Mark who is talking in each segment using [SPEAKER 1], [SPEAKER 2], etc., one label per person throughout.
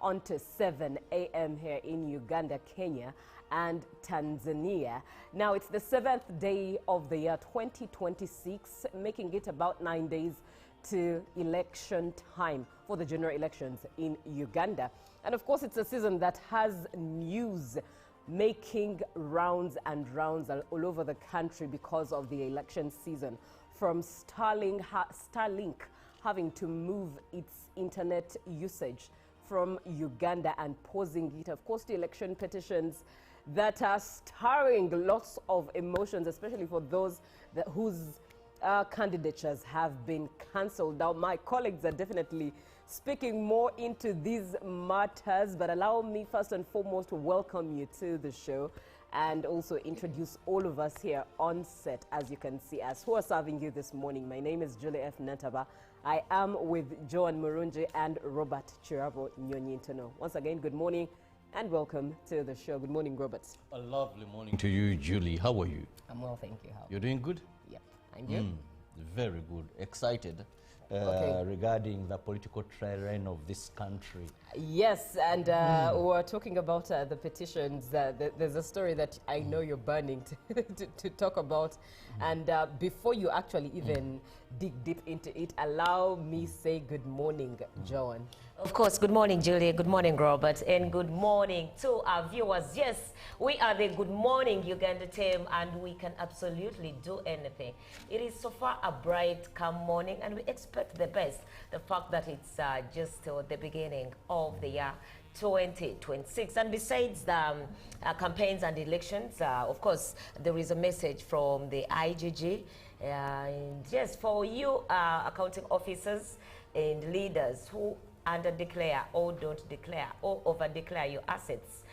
[SPEAKER 1] on to 7 a.m. here in Uganda, Kenya, and Tanzania. Now, it's the 7th day of the year 2026, making it about 9 days to election time for the general elections in Uganda. And of course, it's a season that has news making rounds and rounds all over the country because of the election season. From Starlink having to move its internet usage from Uganda and pausing it. Of course, the election petitions that are stirring lots of emotions, especially for those whose candidatures have been cancelled. Now, my colleagues are definitely speaking more into these matters, but allow me first and foremost to welcome you to the show and also introduce all of us here on set, as you can see us, who are serving you this morning. My name is Julie F. Nataba. I am with Joan Murunji and Robert Chirabo Nyonyintono. Once again, good morning and welcome to the show. Good morning, Robert.
[SPEAKER 2] A lovely morning to you, Julie. How are you?
[SPEAKER 1] I'm well, thank you. How?
[SPEAKER 2] You're doing good?
[SPEAKER 1] Yep. And you?
[SPEAKER 2] Very good. Excited regarding the political terrain of this country.
[SPEAKER 1] Yes, and we're talking about the petitions. There's a story that I know you're burning to talk about. And before you actually even dig deep into it, allow me say good morning, Joan.
[SPEAKER 3] Of course, good morning, Julia. Good morning, Robert. And good morning to our viewers. Yes, we are the Good Morning Uganda team, and we can absolutely do anything. It is so far a bright, calm morning, and we expect the best. The fact that it's just the beginning of the year 2026. And besides the campaigns and elections, of course, there is a message from the IGG. And yes, for you accounting officers and leaders who under declare or don't declare or over declare your assets.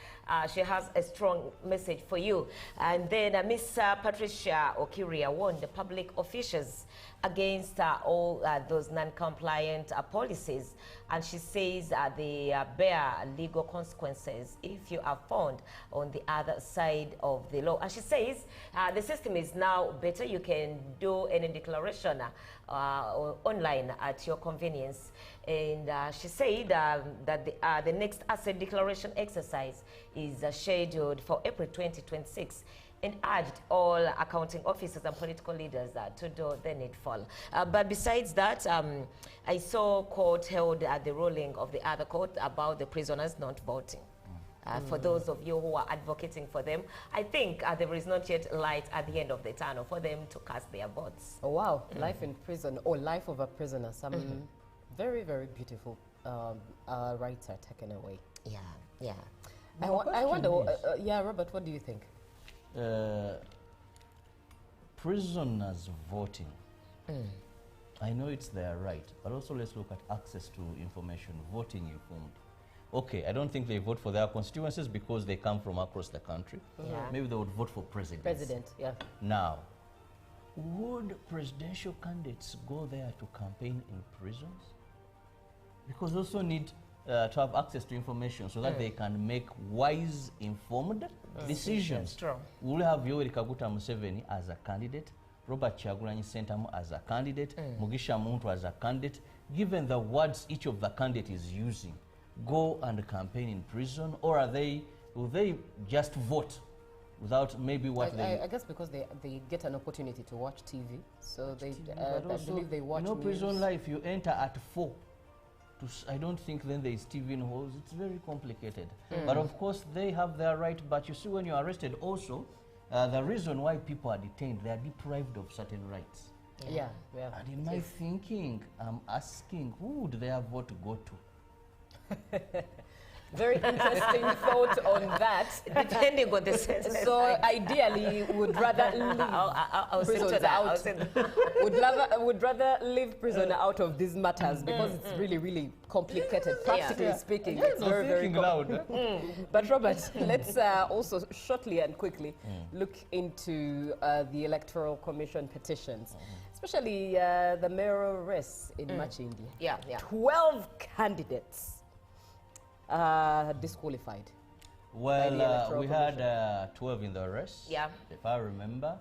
[SPEAKER 3] She has a strong message for you. And then Miss Patricia Okiria warned the public officials against all those non-compliant policies. And she says they bear legal consequences if you are found on the other side of the law. And she says the system is now better. You can do any declaration online at your convenience. And she said that the next asset declaration exercise is scheduled for April 2026, and urged all accounting officers and political leaders to do the needful. But besides that, I saw court held the ruling of the other court about the prisoners not voting. For those of you who are advocating for them, I think there is not yet light at the end of the tunnel for them to cast their votes.
[SPEAKER 1] Oh, wow. Life in prison, or life of a prisoner. Some very, very beautiful rights are taken away.
[SPEAKER 3] Yeah, yeah.
[SPEAKER 1] I wonder, yeah, Robert, what do you think?
[SPEAKER 2] Prisoners voting. I know it's their right, but also let's look at access to information, voting informed. Okay, I don't think they vote for their constituencies because they come from across the country.
[SPEAKER 1] Yeah.
[SPEAKER 2] Maybe they would vote for president.
[SPEAKER 1] President, yeah.
[SPEAKER 2] Now, would presidential candidates go there to campaign in prisons? Because they also need to have access to information so that they can make wise, informed decisions.
[SPEAKER 3] That's true.
[SPEAKER 2] We'll have Yoweri Kaguta Museveni as a candidate, Robert Kyagulanyi Ssentamu as a candidate, Mugisha Muntu as a candidate. Given the words each of the candidate is using, go and campaign in prison, or will they just vote without maybe what
[SPEAKER 1] I guess because they get an opportunity to watch TV, so they I believe they watch news.
[SPEAKER 2] Prison life, you enter at 4. I don't think then there is TV in halls. It's very complicated. But of course, they have their right. But you see, when you're arrested also, the reason why people are detained, they are deprived of certain rights.
[SPEAKER 1] Yeah.
[SPEAKER 2] And in my thinking, I'm asking, who would their vote go to?
[SPEAKER 1] Very interesting thought on that.
[SPEAKER 3] Depending on the sentence.
[SPEAKER 1] So ideally, would rather leave prisoners out. Would rather leave prisoner out of these matters because it's really, really complicated. Practically speaking, it's very, very complicated. But Robert, let's also shortly and quickly look into the Electoral Commission petitions, especially the mayoral race in Machindi.
[SPEAKER 3] Yeah.
[SPEAKER 1] 12 candidates disqualified.
[SPEAKER 2] Well, we had 12 in the race, if I remember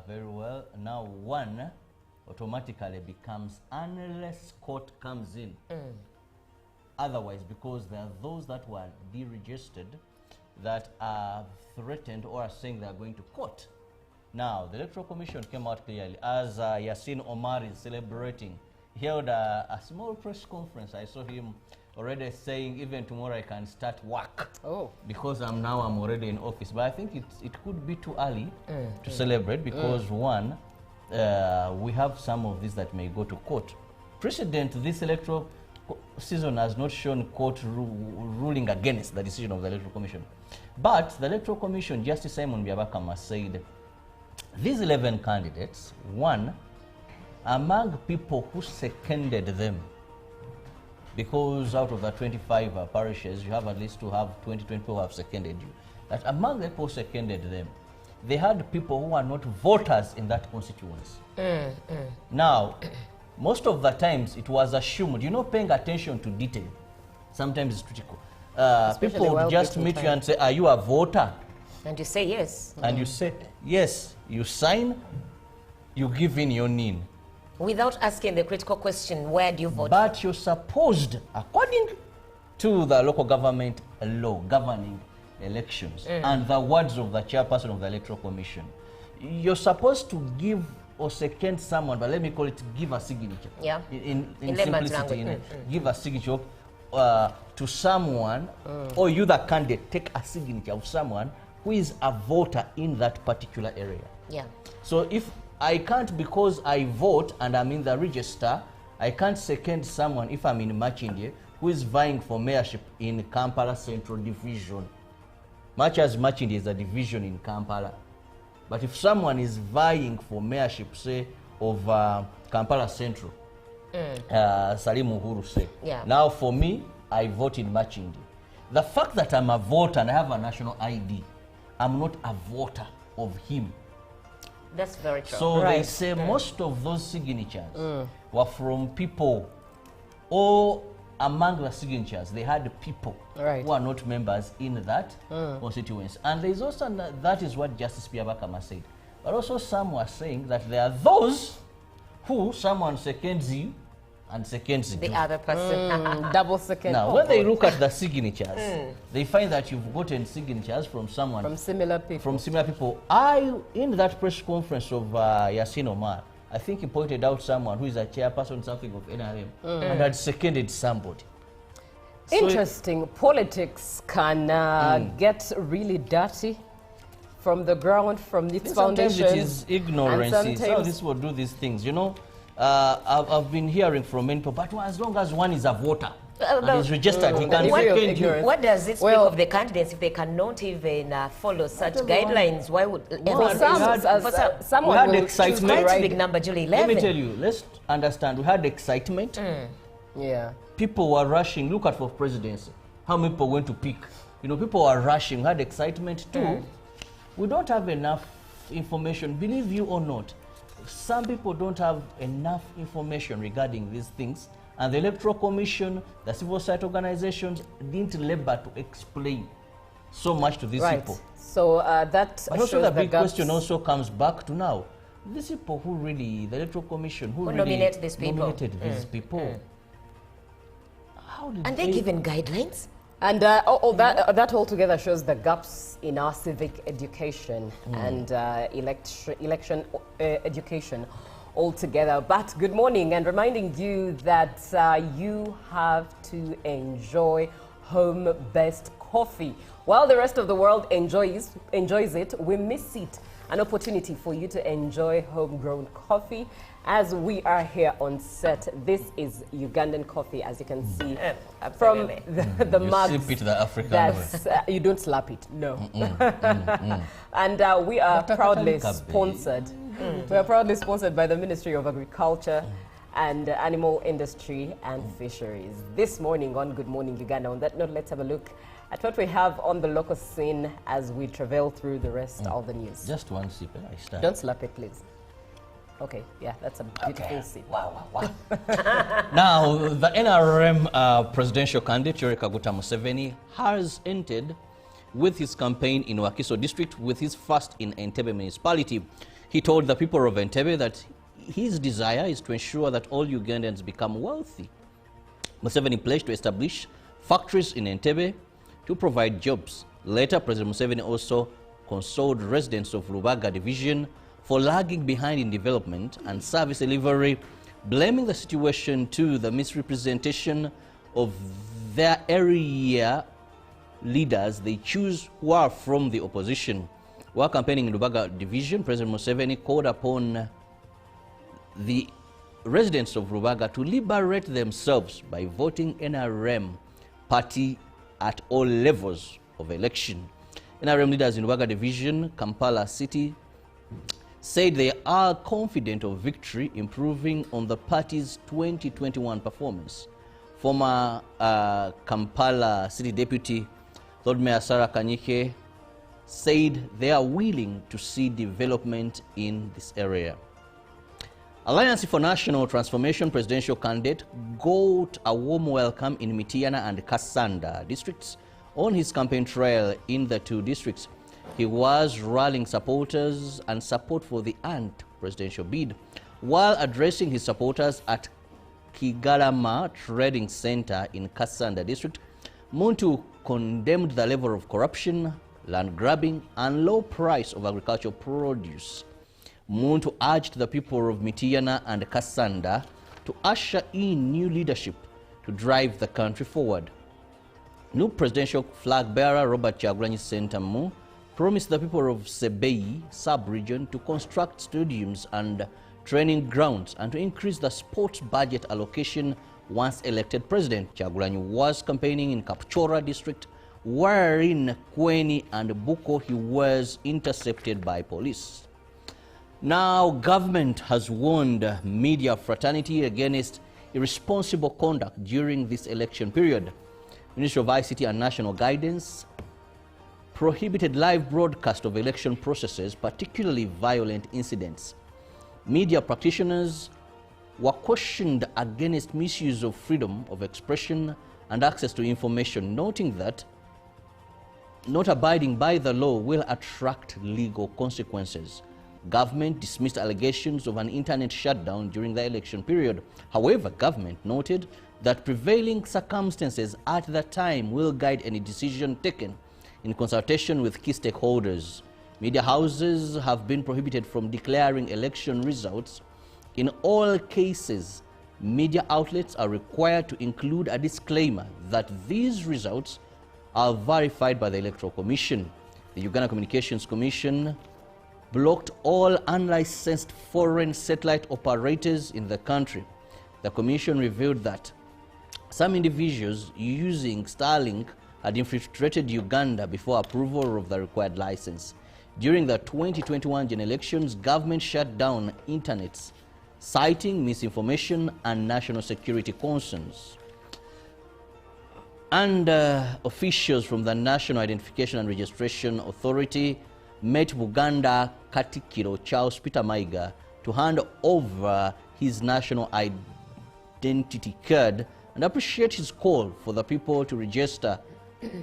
[SPEAKER 2] very well. Now one automatically becomes, unless court comes in otherwise, because there are those that were deregistered that are threatened or are saying they are going to court. Now, the Electoral Commission came out clearly as Yasin Omar is celebrating. He held a small press conference. I saw him already saying, even tomorrow I can start work. Oh. Because I'm already in office. But I think it could be too early to celebrate because one, we have some of these that may go to court. Precedent, this electoral season has not shown court ruling against the decision of the Electoral Commission. But the Electoral Commission, Justice Simon Byabakama said, these 11 candidates, one, among people who seconded them, because out of the 25 parishes, you have at least to have 20 people who have seconded you, that among the people who seconded them, they had people who are not voters in that constituency. Now, most of the times it was assumed, paying attention to detail sometimes is critical. People would just meet you and say, are you a voter?
[SPEAKER 3] And you say yes.
[SPEAKER 2] And you say yes. You sign, you give in your name.
[SPEAKER 3] Without asking the critical question, where do you vote?
[SPEAKER 2] But you're supposed, according to the local government law governing elections and the words of the chairperson of the Electoral Commission, you're supposed to give or second someone, but let me call it give a signature. Yeah. In simplicity, give a signature to someone, or you the candidate take a signature of someone who is a voter in that particular area. Yeah. So if I can't, because I vote and I'm in the register, I can't second someone if I'm in Machindi who is vying for mayorship in Kampala Central Division. Much as Machindi is a division in Kampala. But if someone is vying for mayorship, say, of Kampala Central, Salim Uhuru say, now for me, I vote in Machindi. The fact that I'm a voter and I have a national ID, I'm not a voter of him.
[SPEAKER 3] That's very true.
[SPEAKER 2] So they say most of those signatures were from people, or among the signatures, they had people who are not members in that constituency. And there's also, that is what Justice Byabakama said. But also some were saying that there are those who someone seconds you and seconds
[SPEAKER 3] the other person.
[SPEAKER 1] Double second.
[SPEAKER 2] Now, when they look at the signatures, they find that you've gotten signatures from someone.
[SPEAKER 1] From similar people.
[SPEAKER 2] From similar people. In that press conference of Yasin Omar, I think he pointed out someone who is a chairperson, something of NRM, and had seconded somebody.
[SPEAKER 1] Interesting. So politics can get really dirty from the ground, from its foundation.
[SPEAKER 2] Sometimes it is ignorance. How this will do these things, I've been hearing from many people, but as long as one is a voter and is registered, he can second you.
[SPEAKER 3] What does it speak of the candidates if they cannot even follow such guidelines? Why would
[SPEAKER 2] someone had excitement?
[SPEAKER 3] Big number, Julie, 11.
[SPEAKER 2] Let me tell you, let's understand. We had excitement.
[SPEAKER 1] Yeah.
[SPEAKER 2] People were rushing. Look at for presidency. How many people went to pick? People were rushing. We had excitement too. We don't have enough information, believe you or not. Some people don't have enough information regarding these things, and the Electoral Commission, the civil society organizations didn't labor to explain so much to these people.
[SPEAKER 1] So that
[SPEAKER 2] but also the big question also comes back to now. These people who really, the Electoral Commission, who really
[SPEAKER 3] nominated these people.
[SPEAKER 2] How did
[SPEAKER 3] and they're given guidelines?
[SPEAKER 1] And that altogether shows the gaps in our civic education and election education altogether. But good morning, and reminding you that you have to enjoy home-based coffee. While the rest of the world enjoys it, we miss it. An opportunity for you to enjoy homegrown coffee as we are here on set. This is Ugandan coffee, as you can see from the mugs.
[SPEAKER 2] You sip it the African way.
[SPEAKER 1] You don't slap it, no. And we are proudly sponsored. We are proudly sponsored by the Ministry of Agriculture and Animal Industry and Fisheries. This morning on Good Morning Uganda. On that note, let's have a look at what we have on the local scene as we travel through the rest of the news.
[SPEAKER 2] Just one sip, I start.
[SPEAKER 1] Don't slap it, please. Okay, yeah, that's a beautiful sip.
[SPEAKER 2] Wow. Now, the NRM presidential candidate, Yoweri Kaguta Museveni, has entered with his campaign in Wakiso district with his first in Entebbe municipality. He told the people of Entebbe that his desire is to ensure that all Ugandans become wealthy. Museveni pledged to establish factories in Entebbe to provide jobs. Later, President Museveni also consoled residents of Lubaga division for lagging behind in development and service delivery, blaming the situation to the misrepresentation of their area leaders they choose who are from the opposition. While campaigning in Lubaga division, President Museveni called upon the residents of Lubaga to liberate themselves by voting NRM party at all levels of election. NRM leaders in Lubaga division, Kampala City, said they are confident of victory, improving on the party's 2021 performance. Former Kampala City Deputy Lord Mayor Sarah Kanyike said they are willing to see development in this area. Alliance for National Transformation presidential candidate got a warm welcome in Mityana and Kasanda districts on his campaign trail in the two districts. He was rallying supporters and support for the Ant presidential bid. While addressing his supporters at Kigarama Trading Center in Kasanda district, Muntu condemned the level of corruption, land grabbing, and low price of agricultural produce. Muntu urged the people of Mityana and Kasanda to usher in new leadership to drive the country forward. New presidential flag bearer Robert Kyagulanyi Ssentamu promised the people of Sebei sub-region to construct stadiums and training grounds and to increase the sports budget allocation once elected president. Kyagulanyi was campaigning in Kapchora district, where in Kweni and Buko he was intercepted by police. Now, government has warned media fraternity against irresponsible conduct during this election period. Ministry of ICT and National Guidance prohibited live broadcast of election processes, particularly violent incidents. Media practitioners were cautioned against misuse of freedom of expression and access to information, noting that not abiding by the law will attract legal consequences. Government dismissed allegations of an internet shutdown during the election period. However, government noted that prevailing circumstances at the time will guide any decision taken in consultation with key stakeholders. Media houses have been prohibited from declaring election results. In all cases, media outlets are required to include a disclaimer that these results are verified by the Electoral Commission. The Uganda Communications Commission blocked all unlicensed foreign satellite operators in the country. The Commission revealed that some individuals using Starlink had infiltrated Uganda before approval of the required license. During the 2021 general elections, government shut down internets, citing misinformation and national security concerns. And officials from the National Identification and Registration Authority met Buganda Katikiro Charles Peter Maiga to hand over his national identity card and appreciate his call for the people to register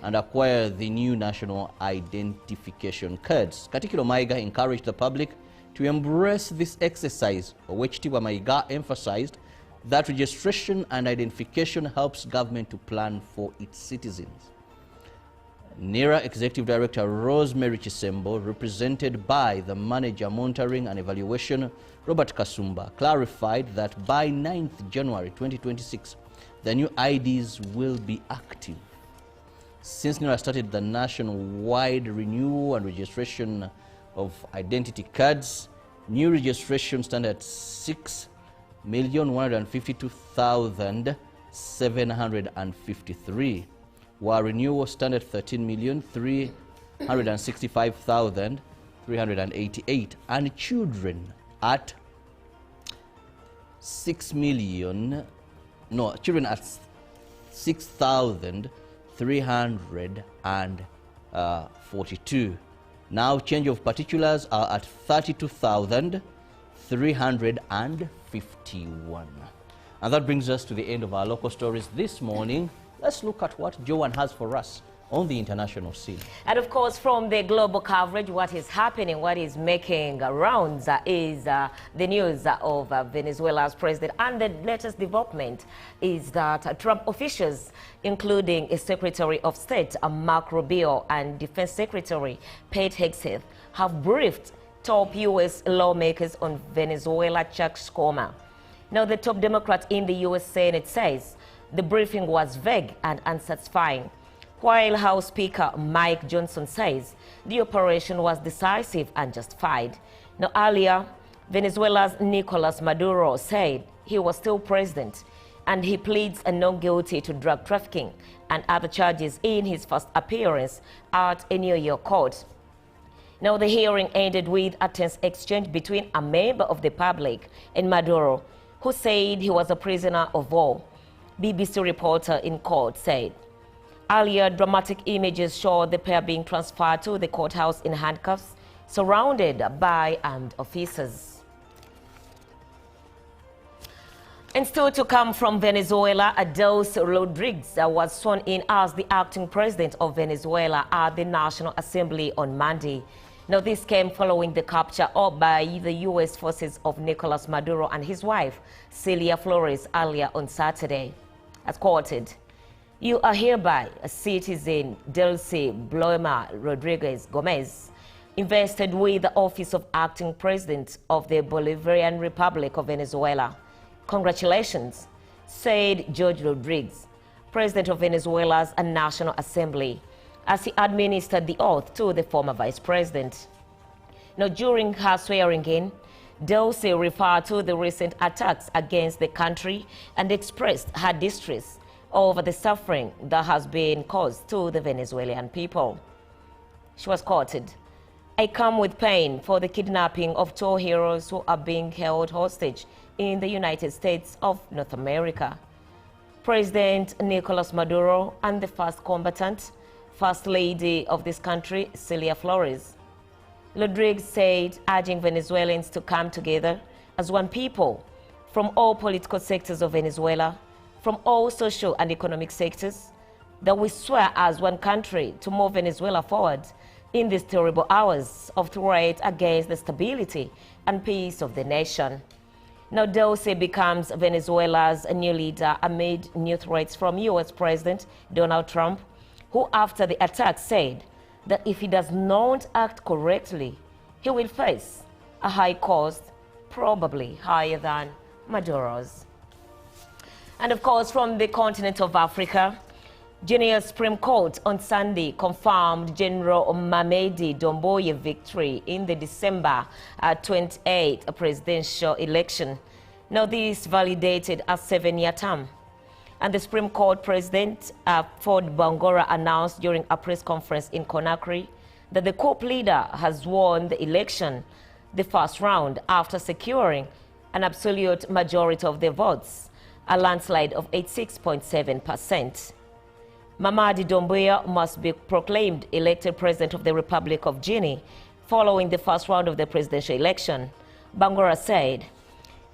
[SPEAKER 2] and acquire the new national identification cards. Katikiro Maiga encouraged the public to embrace this exercise, for which Tiwa Maiga emphasized that registration and identification helps government to plan for its citizens. NERA Executive Director Rosemary Chisembo, represented by the Manager Monitoring and Evaluation Robert Kasumba, clarified that by 9th January 2026, the new IDs will be active. Since NERA started the nationwide renewal and registration of identity cards, new registration stand at 6,152,753. while renewal stand at 13,365,388, and children at 6,342. Now change of particulars are at 32,351. And that brings us to the end of our local stories this morning. Let's look at what Joanne has for us on the international scene.
[SPEAKER 3] And of course, from the global coverage, what is happening, what is making rounds is the news of Venezuela's president. And the latest development is that Trump officials, including a Secretary of State, Marco Rubio, and Defense Secretary Pete Hegseth, have briefed top U.S. lawmakers on Venezuela Chuck Schumer. Now, the top Democrat in the U.S. Senate says the briefing was vague and unsatisfying, while House Speaker Mike Johnson says the operation was decisive and justified. Now, earlier, Venezuela's Nicolas Maduro said he was still president, and he pleads not guilty to drug trafficking and other charges in his first appearance at a New York court. Now, the hearing ended with a tense exchange between a member of the public and Maduro, who said he was a prisoner of war. BBC reporter in court said earlier dramatic images showed the pair being transferred to the courthouse in handcuffs, surrounded by armed officers. And still to come from Venezuela, Delcy Rodriguez was sworn in as the acting president of Venezuela at the National Assembly on Monday. Now, this came following the capture by the U.S. forces of Nicolas Maduro and his wife, Celia Flores, earlier on Saturday. As quoted, "You are hereby a citizen Delcy Bloema Rodriguez Gomez, invested with the office of acting president of the Bolivarian Republic of Venezuela. Congratulations," said George Rodriguez, president of Venezuela's National Assembly, as he administered the oath to the former vice president. Now, during her swearing in, Delcy referred to the recent attacks against the country and expressed her distress over the suffering that has been caused to the Venezuelan people. She was quoted, "I come with pain for the kidnapping of 2 heroes who are being held hostage in the United States of North America. President Nicolas Maduro and the first combatant, First Lady of this country, Celia Flores." Rodriguez said, urging Venezuelans to come together as one people from all political sectors of Venezuela, from all social and economic sectors, that we swear as one country to move Venezuela forward in these terrible hours of threat against the stability and peace of the nation. Now, Delcy becomes Venezuela's new leader amid new threats from U.S. President Donald Trump, who after the attack said that if he does not act correctly, he will face a high cost, probably higher than Maduro's. And of course, from the continent of Africa, Guinea's Supreme Court on Sunday confirmed General Mamadi Doumbouya's victory in the December 28 presidential election. Now, this validated a 7-year term. And the Supreme Court President Ford Bangora announced during a press conference in Conakry that the coup leader has won the election, the first round, after securing an absolute majority of the votes, a landslide of 86.7%. Mamadi Doumbouya must be proclaimed elected president of the Republic of Guinea following the first round of the presidential election, Bangora said.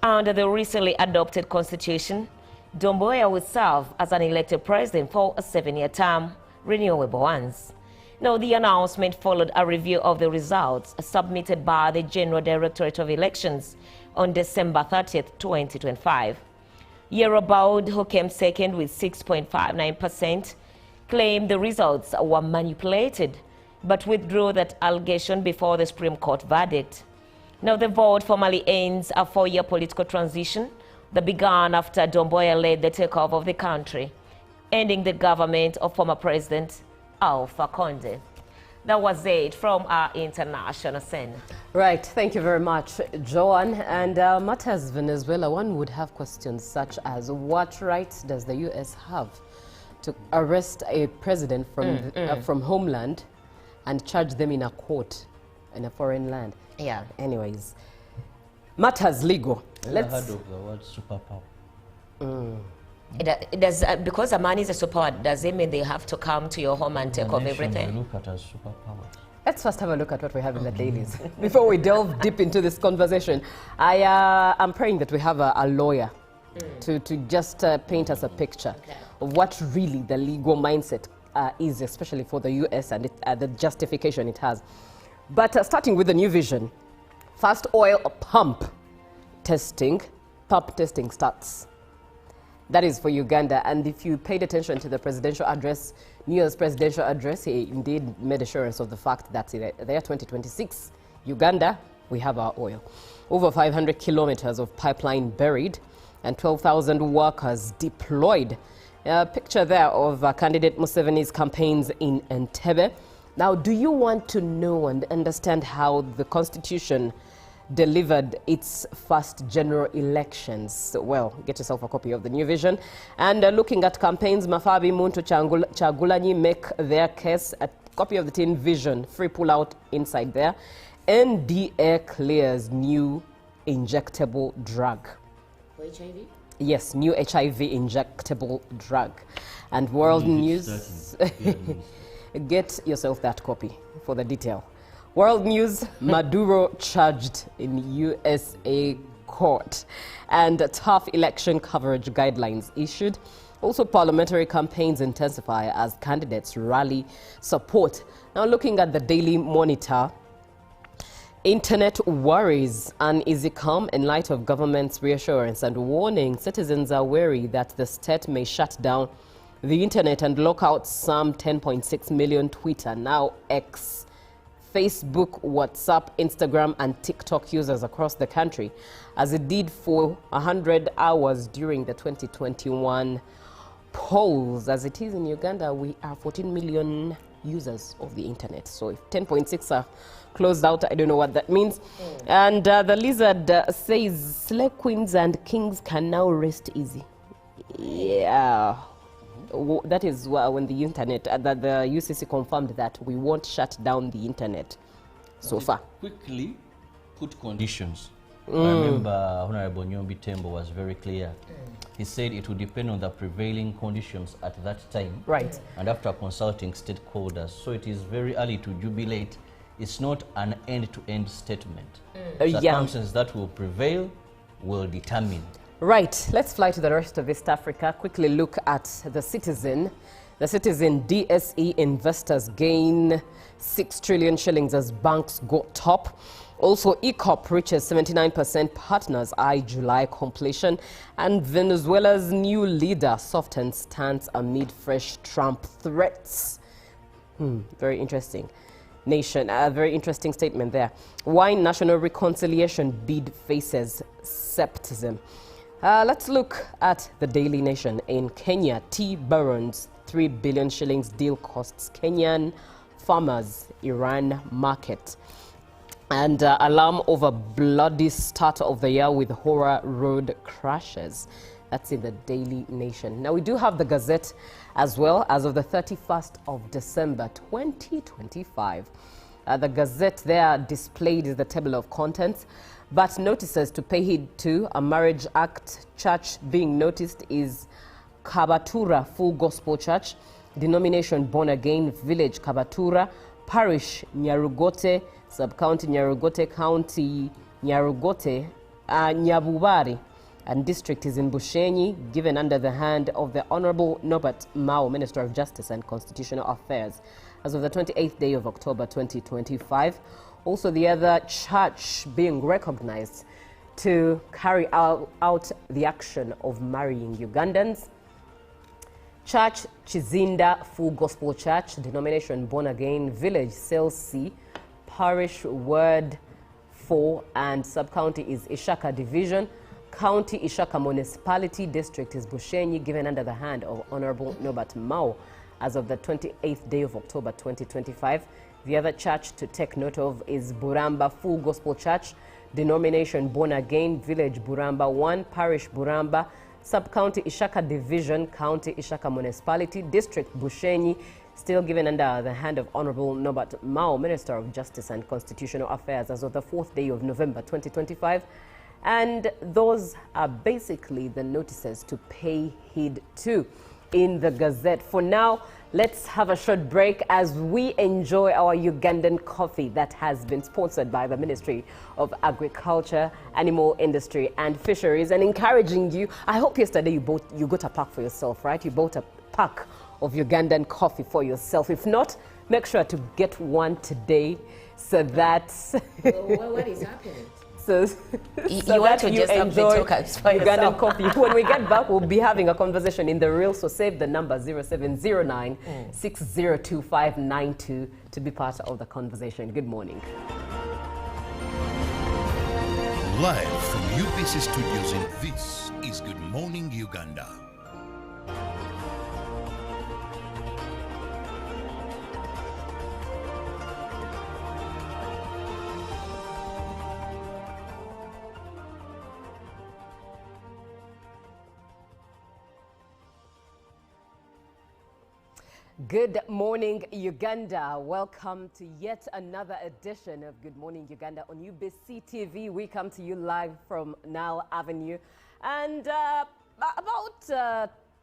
[SPEAKER 3] Under the recently adopted constitution, Doumbouya will serve as an elected president for a 7-year term, renewable once. Now, the announcement followed a review of the results submitted by the General Directorate of Elections on December 30th, 2025. Yerobaud, who came second with 6.59%, claimed the results were manipulated, but withdrew that allegation before the Supreme Court verdict. Now, the vote formally ends a 4-year political transition that began after Doumbouya led the takeover of the country, ending the government of former President Alpha Conde. That was it from our international scene.
[SPEAKER 1] Right, thank you very much, Joan. And matters Venezuela, one would have questions such as what rights does the U.S. have to arrest a president from homeland and charge them in a court in a foreign land?
[SPEAKER 3] Yeah.
[SPEAKER 1] Anyways, matters legal.
[SPEAKER 2] Let's heard of the word superpower.
[SPEAKER 3] It does, because a man is a superpower, does it mean they have to come to your home and take over everything?
[SPEAKER 2] Look at as superpowers.
[SPEAKER 1] Let's first have a look at what we have in the dailies before we delve deep into this conversation. I'm praying that we have a lawyer to just paint us a picture of what really the legal mindset is, especially for the US, and the justification it has. But starting with the new vision, first oil pump testing starts. That is for Uganda. And if you paid attention to the presidential address, New Year's presidential address, he indeed made assurance of the fact that in the year 2026, Uganda, we have our oil. Over 500 kilometers of pipeline buried and 12,000 workers deployed. A picture there of candidate Museveni's campaigns in Entebbe. Now, do you want to know and understand how the Constitution delivered its first general elections? Well, get yourself a copy of the New Vision. And looking at campaigns, Mafabi, Muntu, Chagulanyi make their case. A copy of the Teen Vision, free pull-out inside there. NDA clears new injectable drug.
[SPEAKER 3] For HIV?
[SPEAKER 1] Yes, new HIV injectable drug. And world news, get yourself that copy for the detail. World news, Maduro charged in USA court. And tough election coverage guidelines issued. Also, parliamentary campaigns intensify as candidates rally support. Now, looking at the Daily Monitor, internet worries uneasy calm in light of government's reassurance and warning. Citizens are wary that the state may shut down the internet and lock out some 10.6 million Twitter, now X, Facebook, WhatsApp, Instagram and TikTok users across the country, as it did for 100 hours during the 2021 polls. As it is in Uganda, we are 14 million users of the internet. So if 10.6 are closed out, I don't know what that means. And the Lizard says slay queens and kings can now rest easy. Yeah. That is when the internet, that the UCC confirmed that we won't shut down the internet so far.
[SPEAKER 2] Quickly put conditions. I remember Honorable Nyombi Tembo was very clear. He said it would depend on the prevailing conditions at that time.
[SPEAKER 1] Right.
[SPEAKER 2] And after consulting stakeholders. So it is very early to jubilate. It's not an end-to-end statement. Circumstances that will prevail will determine.
[SPEAKER 1] Right. Let's fly to the rest of East Africa. Quickly look at the Citizen. The Citizen DSE investors gain 6 trillion shillings as banks go top. Also, ECOP reaches 79% partners eye July completion. And Venezuela's new leader softens stance amid fresh Trump threats. Very interesting. Nation, a very interesting statement there. Why national reconciliation bid faces skepticism. Let's look at the Daily Nation. In Kenya, tea barons 3 billion shillings deal costs Kenyan farmers Iran market. And alarm over bloody start of the year with horror road crashes. That's in the Daily Nation. Now, we do have the Gazette as well as of the 31st of December 2025. The Gazette there displayed is the table of contents, but notices to pay heed to a Marriage Act. Church being noticed is Kabatura Full Gospel Church, denomination Born Again, village Kabatura, parish Nyarugote, sub-county Nyarugote, county Nyarugote, Nyabubari, and district is in Bushenyi, given under the hand of the Honorable Norbert Mao, Minister of Justice and Constitutional Affairs, as of the 28th day of October 2025. Also, the other church being recognized to carry out the action of marrying Ugandans. Church Chizinda Full Gospel Church, denomination Born Again, village Selsi, parish Word 4, and sub-county is Ishaka Division. County Ishaka Municipality, district is Bushenyi, given under the hand of Honorable Norbert Mao as of the 28th day of October 2025. The other church to take note of is Buramba Full Gospel Church, denomination Born Again, village Buramba 1, parish Buramba, sub-county Ishaka Division, county Ishaka Municipality, district Bushenyi, still given under the hand of Honorable Norbert Mao, Minister of Justice and Constitutional Affairs, as of the 4th day of November 2025. And those are basically the notices to pay heed to in the Gazette. For now, let's have a short break as we enjoy our Ugandan coffee that has been sponsored by the Ministry of Agriculture, Animal Industry and Fisheries, and encouraging you. I hope yesterday you got a pack for yourself, right? You bought a pack of Ugandan coffee for yourself. If not, make sure to get one today so that...
[SPEAKER 3] What is happening?
[SPEAKER 1] So
[SPEAKER 3] you want to just
[SPEAKER 1] enjoy Ugandan
[SPEAKER 3] yourself.
[SPEAKER 1] coffee. When we get back, we'll be having a conversation in the real, so save the number 0709 602592 to be part of the conversation. Good morning.
[SPEAKER 4] Live from UBC Studios this is Good Morning Uganda.
[SPEAKER 1] Good morning, Uganda. Welcome to yet another edition of Good Morning Uganda on UBC TV. We come to you live from Nile Avenue, and about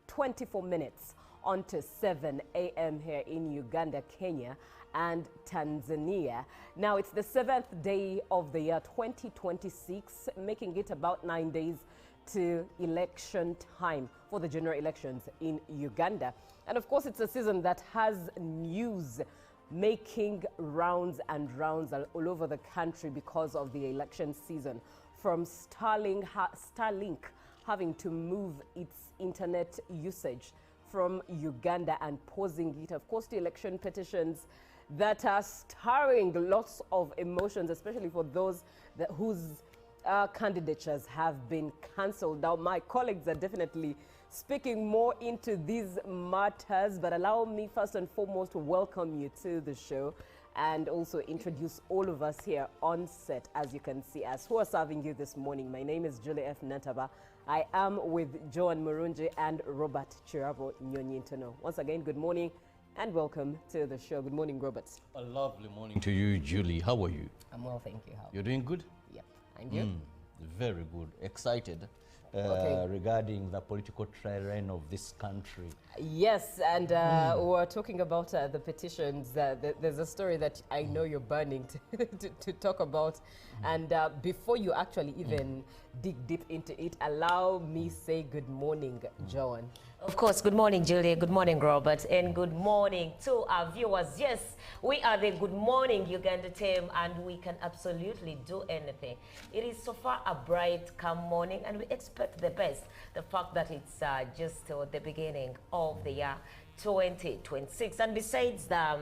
[SPEAKER 1] 24 minutes on to 7 a.m. here in Uganda, Kenya, and Tanzania. Now, it's the 7th day of the year 2026, making it about 9 days to election time for the general elections in Uganda. And of course, it's a season that has news making rounds and rounds all over the country because of the election season. From Starlink having to move its internet usage from Uganda and pausing it. Of course, the election petitions that are stirring lots of emotions, especially for those whose candidatures have been cancelled. Now, my colleagues are definitely speaking more into these matters, but allow me first and foremost to welcome you to the show and also introduce all of us here on set. As you can see us, who are serving you this morning. My name is Julie F. Nataba. I am with Joan Murunji and Robert Chirabo Nyonyintono. Once again, good morning and welcome to the show. Good morning, Robert.
[SPEAKER 2] A lovely morning to you, Julie. How are you?
[SPEAKER 1] I'm well, thank you. How?
[SPEAKER 2] You're doing good?
[SPEAKER 1] Yep. And you?
[SPEAKER 2] Very good. Excited regarding the political terrain of this country.
[SPEAKER 1] Yes, and we're talking about the petitions. There's a story that I know you're burning to talk about. And before you actually even dig deep into it, allow me say good morning, Joan.
[SPEAKER 3] Of course, good morning, Julie. Good morning, Robert. And good morning to our viewers. Yes, we are the Good Morning Uganda team, and we can absolutely do anything. It is so far a bright, calm morning, and we expect the best. The fact that it's just the beginning of the year 2026. And besides the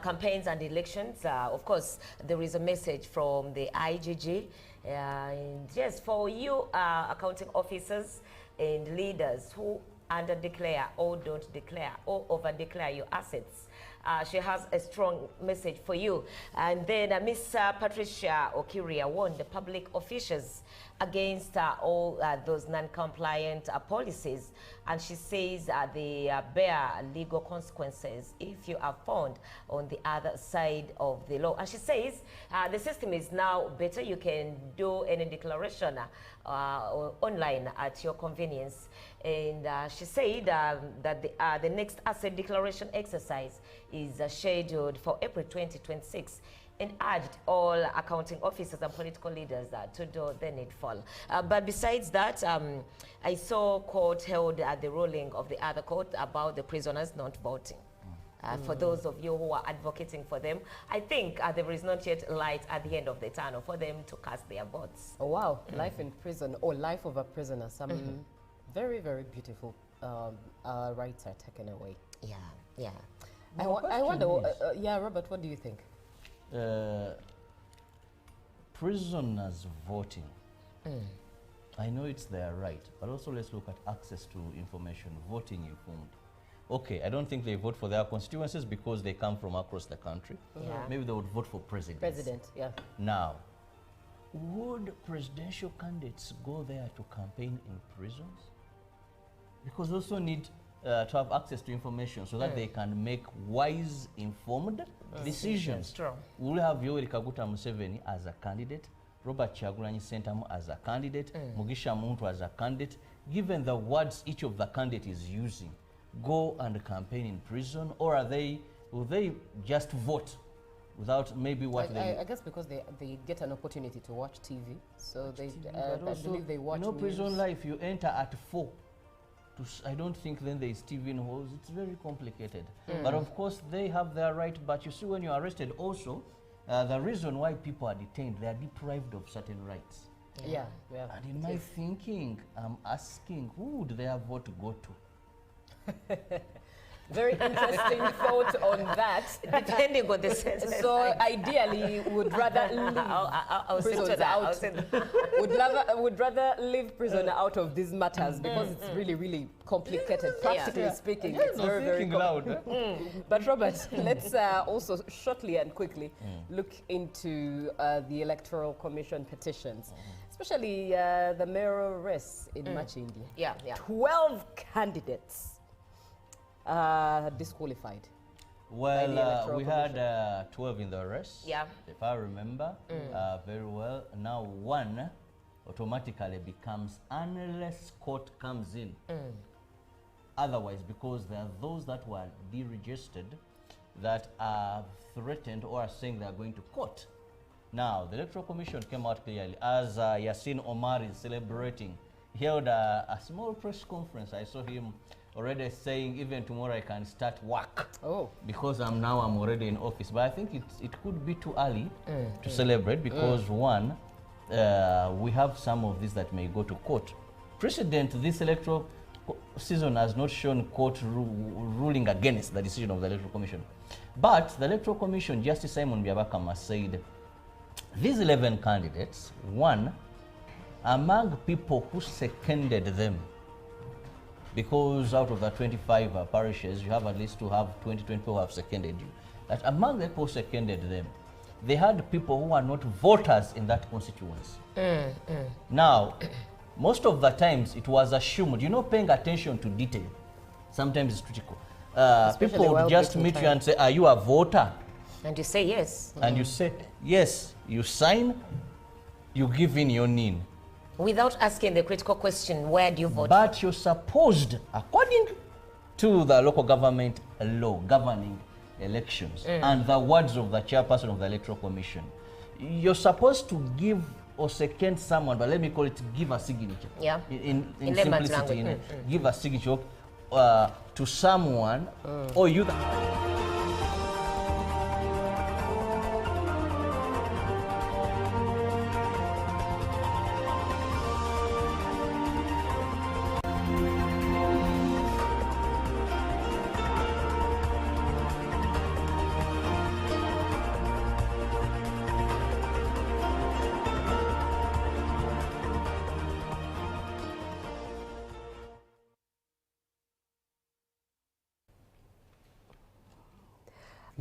[SPEAKER 3] campaigns and elections, of course, there is a message from the IGG. And yes, for you accounting officers and leaders who under-declare or don't declare or over-declare your assets. She has a strong message for you. And then Miss Patricia Okiria warned the public officials against all those non-compliant policies. And she says they bear legal consequences if you are found on the other side of the law. And she says the system is now better. You can do any declaration online at your convenience. And she said that the next asset declaration exercise is scheduled for April 2026, and urged all accounting officers and political leaders to do the needful. But besides that, I saw court held the ruling of the other court about the prisoners not voting. For those of you who are advocating for them, I think there is not yet light at the end of the tunnel for them to cast their votes.
[SPEAKER 1] Oh, wow. Life in prison, or life of a prisoner. Some very, very beautiful rights are taken away.
[SPEAKER 3] Yeah, yeah.
[SPEAKER 1] I wonder, yeah, Robert, what do you think?
[SPEAKER 2] Prisoners voting. I know it's their right, but also let's look at access to information, voting informed. Okay, I don't think they vote for their constituencies because they come from across the country.
[SPEAKER 3] Yeah.
[SPEAKER 2] Maybe they would vote for president.
[SPEAKER 1] President, yeah.
[SPEAKER 2] Now, would presidential candidates go there to campaign in prisons? Because they also need to have access to information so that they can make wise, informed decisions.
[SPEAKER 3] True.
[SPEAKER 2] We'll have Yoweri Kaguta Museveni as a candidate, Robert Kyagulanyi Ssentamu as a candidate, Mugisha Muntu as a candidate. Given the words each of the candidate is using, go and campaign in prison, or will they just vote without maybe what
[SPEAKER 1] I guess because they get an opportunity to watch TV, so I believe they watch
[SPEAKER 2] prison
[SPEAKER 1] news.
[SPEAKER 2] life, you enter at 4. I don't think then there is TV in halls. It's very complicated. But of course, they have their right. But you see, when you're arrested also, the reason why people are detained, they are deprived of certain rights.
[SPEAKER 1] Yeah.
[SPEAKER 2] And in my thinking, I'm asking, who would their vote go to?
[SPEAKER 1] Very interesting thought on that.
[SPEAKER 3] Depending on the sentence.
[SPEAKER 1] So ideally, would rather leave
[SPEAKER 3] I'll sit to
[SPEAKER 1] prisoners
[SPEAKER 3] that. I'll
[SPEAKER 1] out.
[SPEAKER 3] sit
[SPEAKER 1] would rather leave prisoner out of these matters because it's really complicated. Practically speaking, it's very
[SPEAKER 2] loud.
[SPEAKER 1] But Robert, let's also shortly and quickly look into the Electoral Commission petitions, especially the mayoral race in Machindi.
[SPEAKER 3] Yeah.
[SPEAKER 1] 12 candidates disqualified.
[SPEAKER 2] Well, we had 12 in the race,
[SPEAKER 3] Yeah.
[SPEAKER 2] if I remember very well. Now one automatically becomes, unless court comes in. Otherwise, because there are those that were deregistered that are threatened or are saying they are going to court. Now, the Electoral Commission came out clearly, as Yasin Omar is celebrating. He held a small press conference. I saw him already saying, even tomorrow I can start work.
[SPEAKER 1] Oh.
[SPEAKER 2] Because I'm already in office. But I think it could be too early to celebrate because one, we have some of these that may go to court. Precedent, this electoral season has not shown court ruling against the decision of the Electoral Commission. But the Electoral Commission, Justice Simon Byabakama said, these 11 candidates, one, among people who seconded them, because out of the 25 parishes, you have at least to have 20 people who have seconded you. That among the people who seconded them, they had people who are not voters in that constituency. Now, most of the times it was assumed, paying attention to detail, sometimes it's critical. People would just meet you and say, are you a voter?
[SPEAKER 3] And you say yes.
[SPEAKER 2] And you say, yes, you sign, you give in your name.
[SPEAKER 3] Without asking the critical question, where do you vote?
[SPEAKER 2] But you're supposed, according to the local government law governing elections and the words of the chairperson of the Electoral Commission, you're supposed to give or second someone, but let me call it give a signature.
[SPEAKER 3] Yeah.
[SPEAKER 2] In
[SPEAKER 3] layman's
[SPEAKER 2] simplicity,
[SPEAKER 3] language.
[SPEAKER 2] give a signature to someone or you.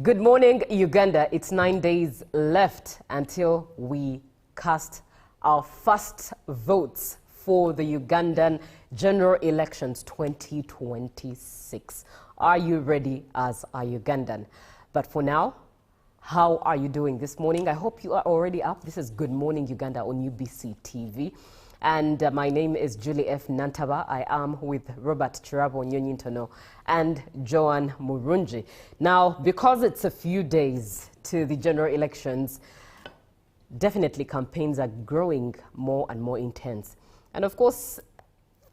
[SPEAKER 1] Good morning, Uganda. It's 9 days left until we cast our first votes for the Ugandan general elections 2026. Are you ready as a Ugandan? But for now, how are you doing this morning? I hope you are already up. This is Good Morning Uganda on UBC TV. And my name is Julie F. Nantaba. I am with Robert Chirabo Nyonyintono and Joan Murunji. Now, because it's a few days to the general elections, definitely campaigns are growing more and more intense. And of course,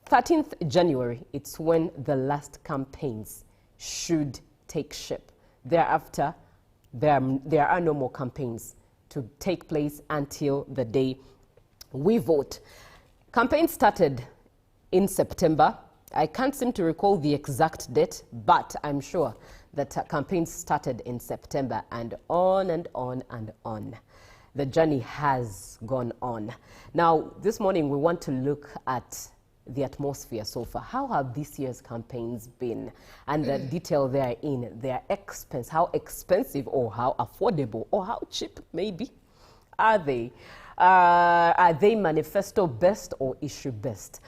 [SPEAKER 1] 13th January, it's when the last campaigns should take shape. Thereafter, there are no more campaigns to take place until the day we vote. Campaign started in September. I can't seem to recall the exact date, but I'm sure that campaigns started in September and on and on and on. The journey has gone on. Now, this morning we want to look at the atmosphere so far. How have this year's campaigns been? And the detail therein, their expense, how expensive or how affordable or how cheap maybe are they? Are they manifesto based or issue based?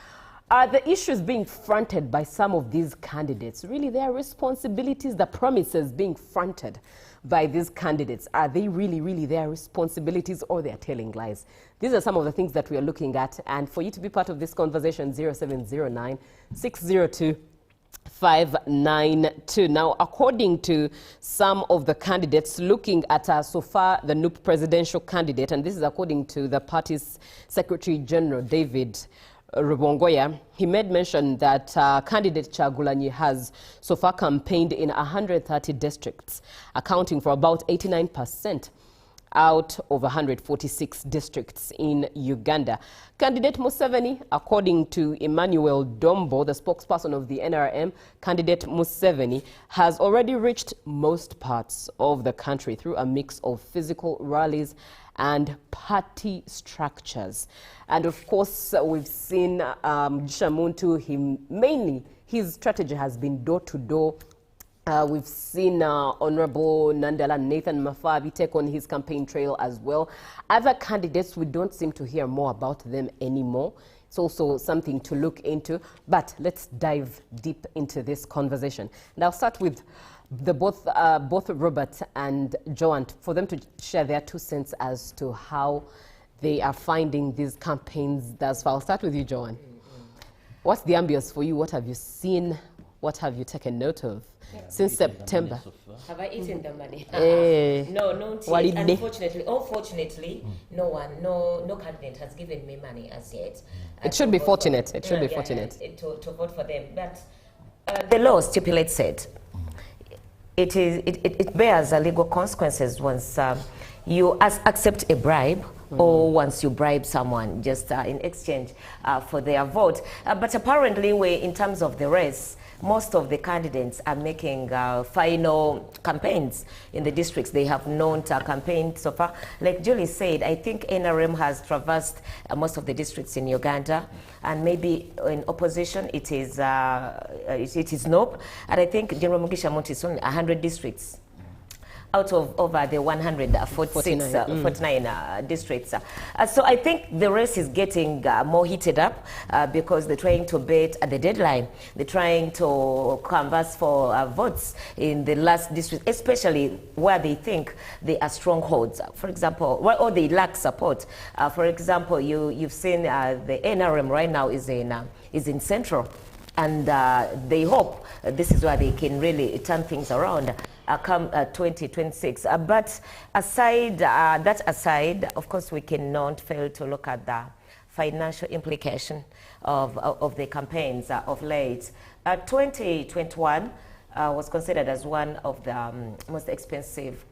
[SPEAKER 1] Are the issues being fronted by some of these candidates really their responsibilities, the promises being fronted by these candidates? Are they really their responsibilities or they're telling lies? These are some of the things that we are looking at. And for you to be part of this conversation, 0709 602 592. Now, according to some of the candidates, looking at so far the NUP presidential candidate, and this is according to the party's Secretary General David Rubongoya, he made mention that candidate Chagulanyi has so far campaigned in 130 districts, accounting for about 89% out of 146 districts in Uganda. Candidate Museveni, according to Emmanuel Dombo, the spokesperson of the NRM, candidate Museveni has already reached most parts of the country through a mix of physical rallies and party structures. And of course, we've seen Shamuntu, mainly his strategy has been door-to-door. We've seen Honorable Nandala Nathan Mafabi take on his campaign trail as well. Other candidates, we don't seem to hear more about them anymore. It's also something to look into. But let's dive deep into this conversation. And I'll start with both Robert and Joan for them to share their 2 cents as to how they are finding these campaigns thus far. I'll start with you, Joan. What's the ambience for you? What have you seen? What have you taken note of since September?
[SPEAKER 3] Have I eaten the money?
[SPEAKER 1] No,
[SPEAKER 3] unfortunately, no candidate has given me money as yet.
[SPEAKER 1] It should be fortunate. It should be fortunate
[SPEAKER 3] to vote for them. But the law stipulates it. It bears legal consequences once you accept a bribe or once you bribe someone just in exchange for their vote. But apparently, in terms of the race, most of the candidates are making final campaigns in the districts. They have known to campaign so far. Like Julie said, I think NRM has traversed most of the districts in Uganda, and maybe in opposition it is NOP. And I think General Mugisha Muntu is only 100 districts out of over the 149 districts. So I think the race is getting more heated up because they're trying to bet at the deadline. They're trying to canvass for votes in the last district, especially where they think they are strongholds. For example, or they lack support. For example, you've seen the NRM right now is in Central. And they hope this is where they can really turn things around come 2026. But that aside, of course, we cannot fail to look at the financial implication of the campaigns of late. 2021 was considered as one of the most expensive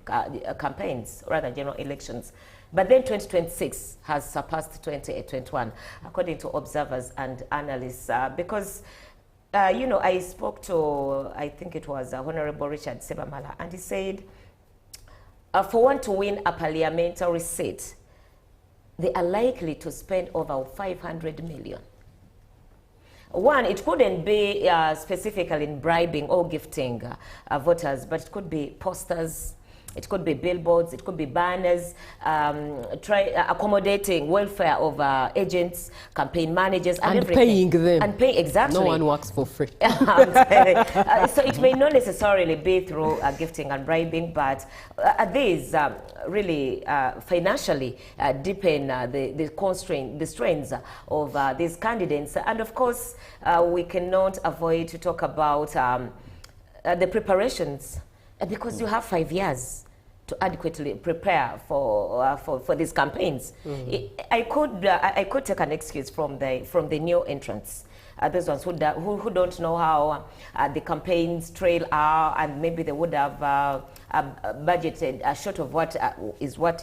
[SPEAKER 3] campaigns, rather general elections. But then 2026 has surpassed 2021, according to observers and analysts, because I spoke to, I think it was Honorable Richard Sebamala, and he said, for one to win a parliamentary seat, they are likely to spend over 500 million. One, it couldn't be specifically in bribing or gifting voters, but it could be posters, it could be billboards, it could be banners, accommodating welfare of agents, campaign managers, and everything.
[SPEAKER 1] Paying them.
[SPEAKER 3] And pay, exactly.
[SPEAKER 1] No one works for free.
[SPEAKER 3] So it may not necessarily be through gifting and bribing, but these really financially deepen the strains of these candidates. And of course, we cannot avoid to talk about the preparations. Because you have 5 years to adequately prepare for these campaigns. I could take an excuse from the new entrants, those ones who don't know how the campaigns trail are, and maybe they would have budgeted short of what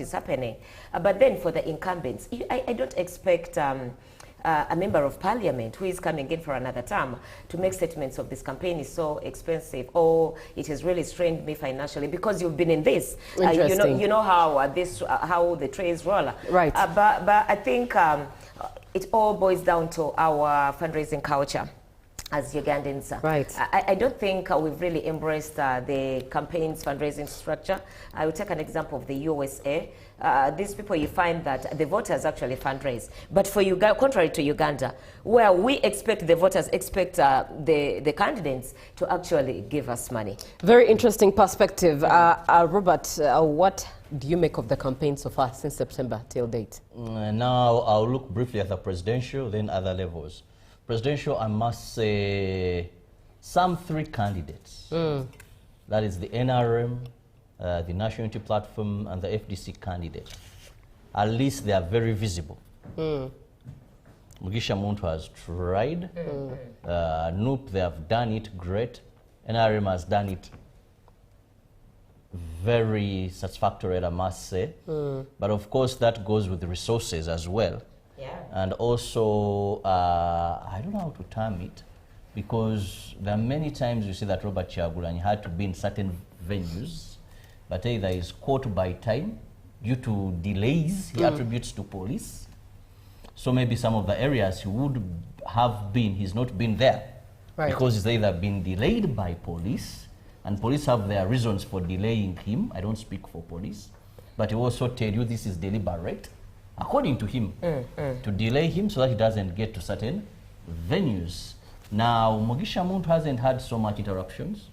[SPEAKER 3] is happening. But then for the incumbents, I don't expect a member of parliament who is coming in for another term to make statements of this campaign is so expensive, or it has really strained me financially, because you've been in this. You know how how the trades roll.
[SPEAKER 1] Right.
[SPEAKER 3] But I think it all boils down to our fundraising culture as Ugandans.
[SPEAKER 1] Right.
[SPEAKER 3] I don't think we've really embraced the campaign's fundraising structure. I will take an example of the USA. These people, you find that the voters actually fundraise. But for Uganda, contrary to Uganda, where we expect the voters expect the candidates to actually give us money.
[SPEAKER 1] Very interesting perspective. Robert, what do you make of the campaign so far since September till date?
[SPEAKER 2] Now I'll look briefly at the presidential, then other levels. Presidential, I must say, some 3 candidates. That is the NRM, the National Unity Platform, and the FDC candidate. At least they are very visible. Mugisha Muntu has tried. NUP, they have done it great. NRM has done it very satisfactory, I must say. But of course, that goes with the resources as well.
[SPEAKER 3] Yeah.
[SPEAKER 2] And also, I don't know how to term it, because there are many times you see that Robert Kyagulanyi had to be in certain venues, but either he's caught by time due to delays he attributes to police. So maybe some of the areas he would have been, he's not been there.
[SPEAKER 1] Right.
[SPEAKER 2] Because he's either been delayed by police, and police have their reasons for delaying him. I don't speak for police, but he also tell you this is deliberate, according to him, to delay him so that he doesn't get to certain venues. Now, Mugisha Muntu hasn't had so much interruptions.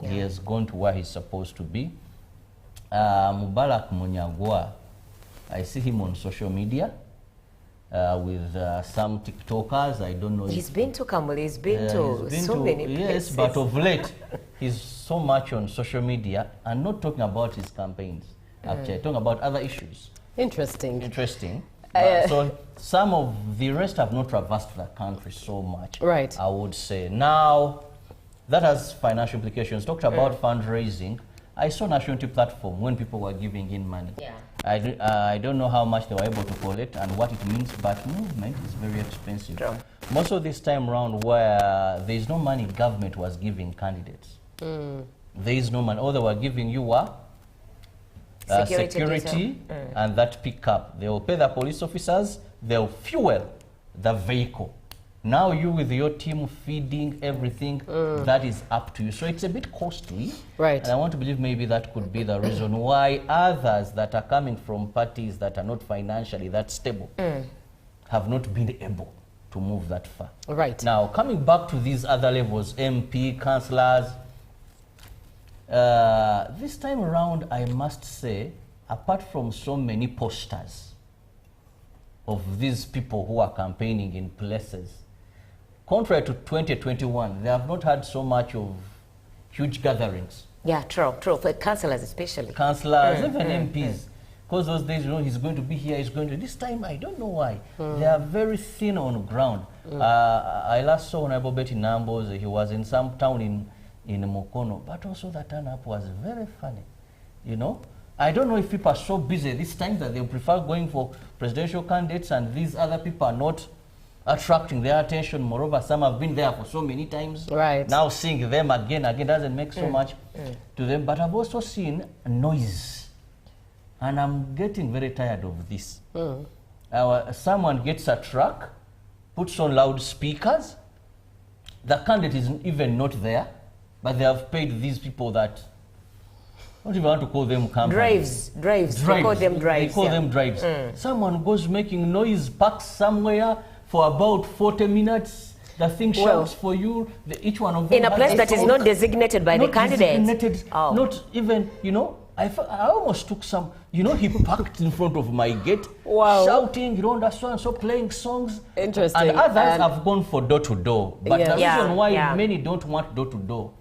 [SPEAKER 2] Yeah. He has gone to where he's supposed to be. Mubarak Munyagwa, I see him on social media with some TikTokers. I don't know.
[SPEAKER 3] He's been to Kamuli, he's been to so many places.
[SPEAKER 2] Yes, but of late, he's so much on social media and not talking about his campaigns, actually, talking about other issues.
[SPEAKER 1] Interesting.
[SPEAKER 2] Interesting. So some of the rest have not traversed the country so much,
[SPEAKER 1] right?
[SPEAKER 2] I would say. Now, that has financial implications. Talked about fundraising. I saw National Unity Platform when people were giving in money.
[SPEAKER 3] Yeah.
[SPEAKER 2] I don't know how much they were able to collect and what it means, but movement is very expensive.
[SPEAKER 3] True.
[SPEAKER 2] Most of this time around where there is no money government was giving candidates. There is no money. All they were giving you were security and that pickup. They will pay the police officers, they'll fuel the vehicle. Now you with your team feeding everything, that is up to you. So it's a bit costly.
[SPEAKER 1] Right.
[SPEAKER 2] And I want to believe maybe that could be the reason why others that are coming from parties that are not financially that stable have not been able to move that far.
[SPEAKER 1] Right.
[SPEAKER 2] Now, coming back to these other levels, MP, councillors, this time around, I must say, apart from so many posters of these people who are campaigning in places, contrary to 2021, they have not had so much of huge gatherings.
[SPEAKER 3] Yeah, true. For councillors especially.
[SPEAKER 2] Councillors, even MPs. Because those days, he's going to be here, he's going to... This time, I don't know why. They are very thin on ground. I last saw Honorable Betty Nambos. He was in some town in Mokono. But also the turn-up was very funny, I don't know if people are so busy this time that they prefer going for presidential candidates and these other people are not attracting their attention. Moreover, some have been there for so many times. Right. Now seeing them again doesn't make so much to them. But I've also seen noise. And I'm getting very tired of this. Someone gets a truck, puts on loudspeakers. The candidate is even not there, but they have paid these people that... What do you want to call them?
[SPEAKER 3] Drives. They call them drives.
[SPEAKER 2] They call them drives. Someone goes making noise, parks somewhere for about 40 minutes. The thing shouts for you. Each one of them
[SPEAKER 3] in a place that is not designated by the candidate.
[SPEAKER 2] Not even, I almost took some, he parked in front of my gate, shouting, that's so playing songs.
[SPEAKER 1] Interesting.
[SPEAKER 2] And others have gone for door-to-door. But the reason why many don't want door-to-door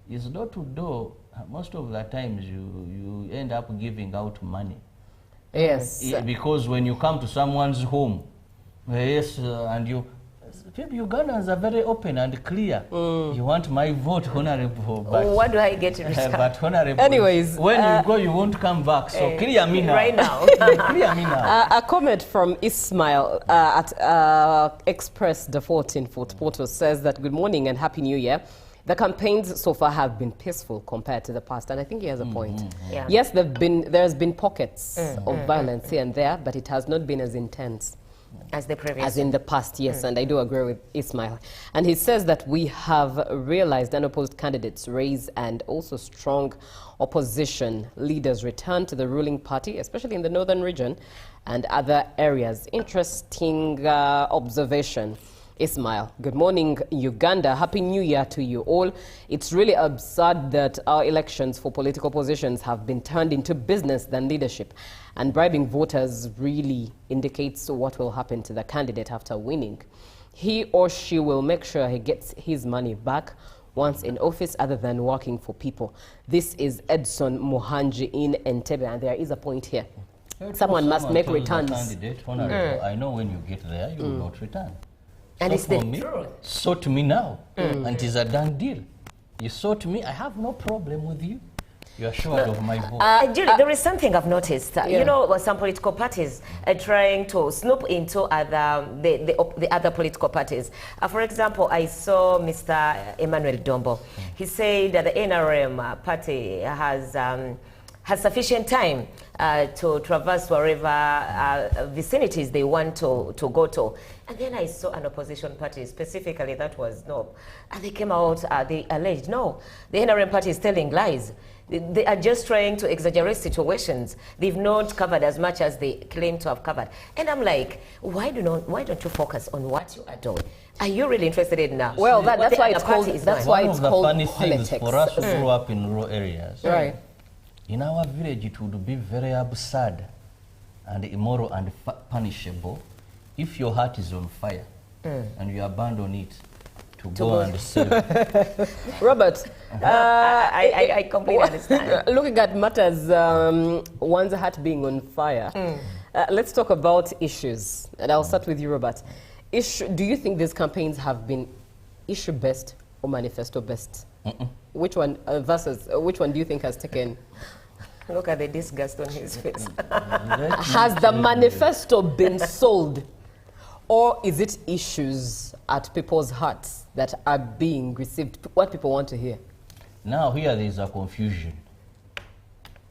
[SPEAKER 2] is door-to-door. Most of the times you end up giving out money.
[SPEAKER 1] Yes.
[SPEAKER 2] Because when you come to someone's home, and Ugandans are very open and clear. You want my vote, honorable, but
[SPEAKER 3] what do I get in return?
[SPEAKER 2] But honorable,
[SPEAKER 1] anyways,
[SPEAKER 2] when you go, you won't come back. So clear me now.
[SPEAKER 3] Right now.
[SPEAKER 2] Clear me now.
[SPEAKER 1] A comment from Ismail at Express the 14 Foot Portal says that good morning and Happy New Year. The campaigns so far have been peaceful compared to the past, and I think he has a point.
[SPEAKER 3] Yeah.
[SPEAKER 1] Yes, there's been pockets of violence here and there, but it has not been as intense
[SPEAKER 3] as the previous.
[SPEAKER 1] As in the past, yes, and I do agree with Ismail. And he says that we have realized unopposed candidates raise and also strong opposition leaders return to the ruling party, especially in the northern region and other areas. Interesting observation. Ismail, good morning, Uganda. Happy New Year to you all. It's really absurd that our elections for political positions have been turned into business than leadership. And bribing voters really indicates what will happen to the candidate after winning. He or she will make sure he gets his money back once in office other than working for people. This is Edson Muhanji in Entebbe, and there is a point here. Someone must make
[SPEAKER 2] tells the
[SPEAKER 1] returns.
[SPEAKER 2] Candidate, Honorable, I know when you get there, you will not return.
[SPEAKER 3] And
[SPEAKER 2] So
[SPEAKER 3] it's the
[SPEAKER 2] for me,
[SPEAKER 3] truth.
[SPEAKER 2] sort me now, and it is a done deal. You sort me, I have no problem with you. You are sure of my vote.
[SPEAKER 3] Julie, there is something I've noticed.
[SPEAKER 1] Yeah.
[SPEAKER 3] You know, some political parties are trying to snoop into the other political parties. For example, I saw Mr. Emmanuel Dombo. He said that the NRM party has sufficient time to traverse wherever vicinities they want to go to. And then I saw an opposition party, specifically that was NOB, and they came out, they alleged, no, the NRM party is telling lies. They are just trying to exaggerate situations. They've not covered as much as they claim to have covered. And I'm like, why don't you focus on what you are doing? Are you really interested in now?
[SPEAKER 1] Well, that's why it's called. That's why
[SPEAKER 2] One
[SPEAKER 1] it's
[SPEAKER 2] of the
[SPEAKER 1] called
[SPEAKER 2] funny
[SPEAKER 1] politics.
[SPEAKER 2] things for us who grew up in rural areas,
[SPEAKER 1] Right.
[SPEAKER 2] in our village it would be very absurd and immoral and punishable if your heart is on fire and you abandon it to go and serve.
[SPEAKER 1] Robert,
[SPEAKER 3] I completely understand.
[SPEAKER 1] looking at matters, one's heart being on fire, let's talk about issues. And I'll start with you, Robert. Do you think these campaigns have been issue-based or manifesto-based? Which one which one do you think has taken?
[SPEAKER 3] Look at the disgust on his face.
[SPEAKER 1] Has the manifesto been sold, or is it issues at people's hearts that are being received, what people want to hear?
[SPEAKER 2] Now here there is a confusion,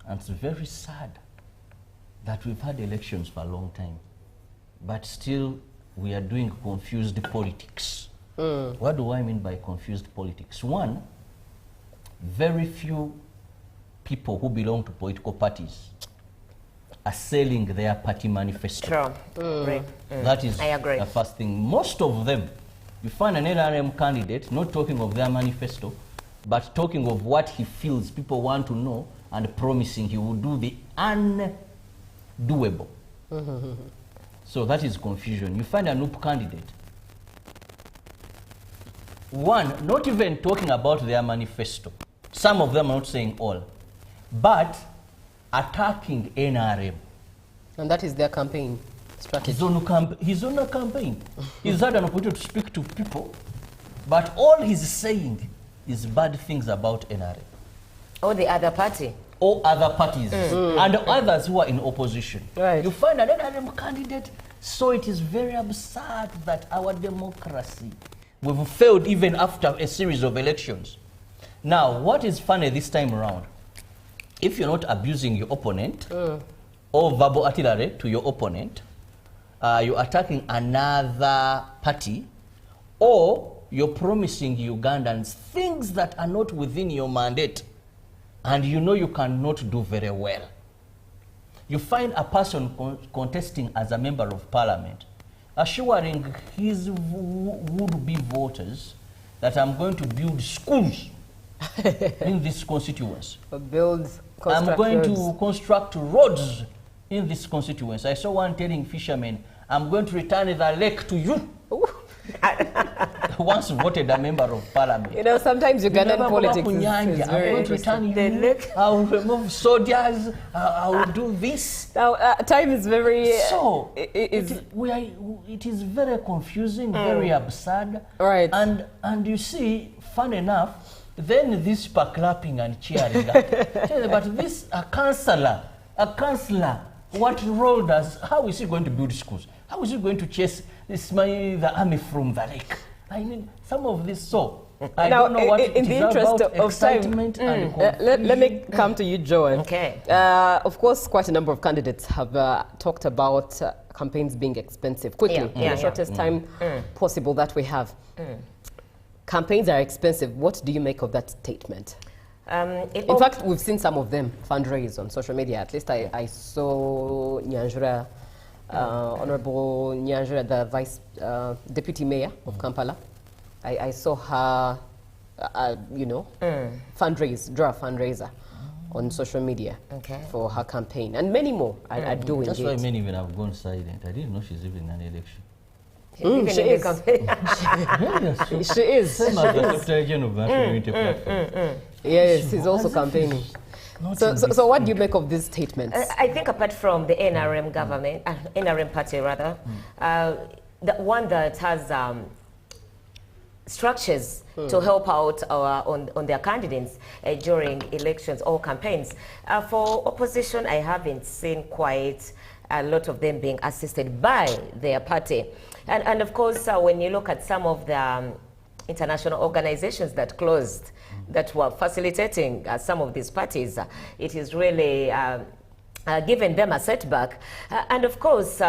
[SPEAKER 2] and it's very sad that we've had elections for a long time, but still we are doing confused politics. What do I mean by confused politics? One, very few people who belong to political parties are selling their party manifesto.
[SPEAKER 3] True.
[SPEAKER 2] That is
[SPEAKER 3] I agree.
[SPEAKER 2] the first thing. Most of them, you find an NRM candidate not talking of their manifesto, but talking of what he feels people want to know and promising he will do the undoable. So that is confusion. You find a NUP candidate, one, not even talking about their manifesto. Some of them are not saying all, but attacking NRM.
[SPEAKER 1] And that is their campaign strategy.
[SPEAKER 2] He's on a campaign. He's had an opportunity to speak to people, but all he's saying is bad things about NRM.
[SPEAKER 3] Or the other party.
[SPEAKER 2] Or other parties, and others who are in opposition.
[SPEAKER 1] Right.
[SPEAKER 2] You find an NRM candidate, so it is very absurd that our democracy, we've failed even after a series of elections. Now, what is funny this time around, if you're not abusing your opponent, or verbal artillery to your opponent, you're attacking another party, or you're promising Ugandans things that are not within your mandate, and you know you cannot do very well. You find a person contesting as a member of parliament, assuring his would-be voters that I'm going to build schools in this constituency. I'm going to construct roads in this constituency. I saw one telling fishermen, I'm going to return the lake to you. Once voted a member of parliament.
[SPEAKER 1] You know, sometimes Ugandan politics is very
[SPEAKER 2] I'm going to return the lake. I will remove soldiers. I will do this.
[SPEAKER 1] Now, time is very...
[SPEAKER 2] So, it is very confusing, very absurd.
[SPEAKER 1] Right.
[SPEAKER 2] And you see, fun enough, then this clapping and cheering. But this, a councillor, what role how is he going to build schools? How is he going to chase the army from the lake? I mean, some of this, so I don't know what
[SPEAKER 1] in the interest of
[SPEAKER 2] excitement
[SPEAKER 1] time, and let me come to you, Joan.
[SPEAKER 3] Okay.
[SPEAKER 1] Of course, quite a number of candidates have talked about campaigns being expensive quickly in the shortest time possible that we have. Campaigns are expensive. What do you make of that statement? In fact, we've seen some of them fundraise on social media. At least I saw Nyanjura, Honorable Nyanjura, the Vice Deputy Mayor of Kampala. I saw her, draw a fundraiser on social media for her campaign. And many more are doing
[SPEAKER 2] That's
[SPEAKER 1] it.
[SPEAKER 2] why many even have gone silent. I didn't know she's even in an election.
[SPEAKER 1] She is. She is.
[SPEAKER 2] Same as the Secretary General of the National Unity Platform.
[SPEAKER 1] Yes, he's also campaigning. So what do you make of these statements?
[SPEAKER 3] I think apart from the NRM government, NRM party rather, the one that has structures to help out on their candidates during elections or campaigns. For opposition, I haven't seen quite a lot of them being assisted by their party. And of course, when you look at some of the international organizations that closed, that were facilitating some of these parties, it is really given them a setback. And of course,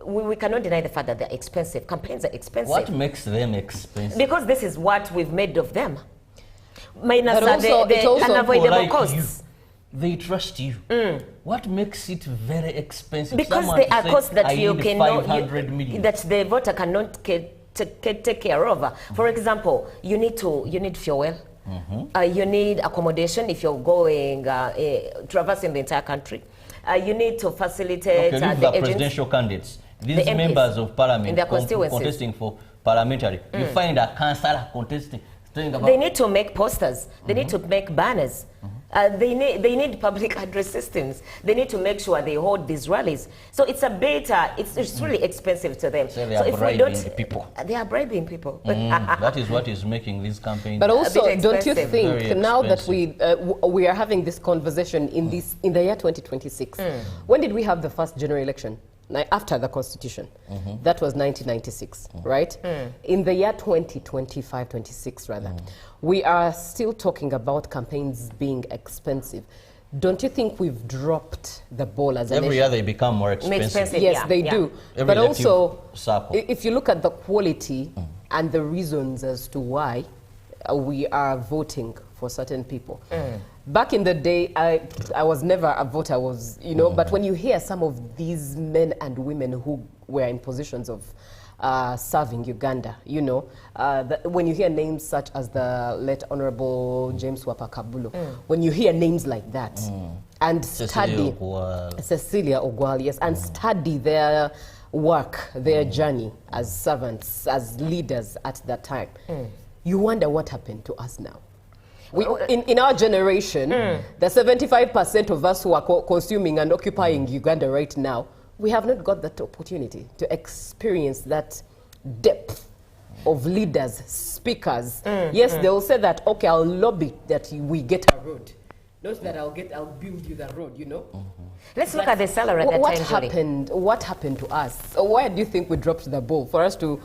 [SPEAKER 3] we cannot deny the fact that they're expensive. Campaigns are expensive.
[SPEAKER 2] What makes them expensive?
[SPEAKER 3] Because this is what we've made of them. Minus
[SPEAKER 1] But also,
[SPEAKER 3] the unavoidable
[SPEAKER 2] like
[SPEAKER 3] costs.
[SPEAKER 2] They trust you. What makes it very expensive?
[SPEAKER 3] Because
[SPEAKER 2] Someone
[SPEAKER 3] they are
[SPEAKER 2] say,
[SPEAKER 3] costs that
[SPEAKER 2] I
[SPEAKER 3] you
[SPEAKER 2] need
[SPEAKER 3] cannot,
[SPEAKER 2] 500 million.
[SPEAKER 3] that the voter cannot take care of. For example, you need fuel. You need accommodation if you're going traversing the entire country. You need to facilitate
[SPEAKER 2] Okay,
[SPEAKER 3] the
[SPEAKER 2] presidential candidates. These
[SPEAKER 3] the MPs
[SPEAKER 2] members of parliament
[SPEAKER 3] in their constituencies.
[SPEAKER 2] contesting for parliamentary. You find a councillor contesting.
[SPEAKER 3] They need to make posters. They need to make banners. They need public address systems. They need to make sure they hold these rallies. So it's a bit, it's really expensive to them.
[SPEAKER 2] So they are bribing people.
[SPEAKER 3] They are bribing people.
[SPEAKER 2] That is what is making this campaign.
[SPEAKER 1] But also,
[SPEAKER 3] bit
[SPEAKER 1] don't you
[SPEAKER 3] expensive.
[SPEAKER 1] think
[SPEAKER 2] Very
[SPEAKER 1] now that
[SPEAKER 2] expensive.
[SPEAKER 1] we are having this conversation in the year 2026? When did we have the first general election? After the Constitution. That was 1996, right? In the year 2025, 26 rather, we are still talking about campaigns being expensive. Don't you think we've dropped the ball as a
[SPEAKER 2] Every
[SPEAKER 1] nation?
[SPEAKER 2] year they become more expensive.
[SPEAKER 1] Yes,
[SPEAKER 3] Yeah,
[SPEAKER 1] they
[SPEAKER 3] yeah.
[SPEAKER 1] do.
[SPEAKER 2] Every
[SPEAKER 1] But
[SPEAKER 2] elective
[SPEAKER 1] also,
[SPEAKER 2] cycle.
[SPEAKER 1] if you look at the quality and the reasons as to why we are voting for certain people. Back in the day, I was never a voter, but when you hear some of these men and women who were in positions of serving Uganda, when you hear names such as the late Honorable James Wapakabulo, when you hear names like that, and study Cecilia Ogwal, yes, and study their work, their journey as servants, as leaders at that time, you wonder what happened to us now. In our generation, the 75% of us who are consuming and occupying Uganda right now, we have not got that opportunity to experience that depth of leaders, speakers. Yes, they will say that, okay, I'll lobby that we get a road. Not that I'll build you the road,
[SPEAKER 3] Let's look at the salary at that
[SPEAKER 1] what
[SPEAKER 3] time, Julie.
[SPEAKER 1] What happened to us? Why do you think we dropped the ball? For us to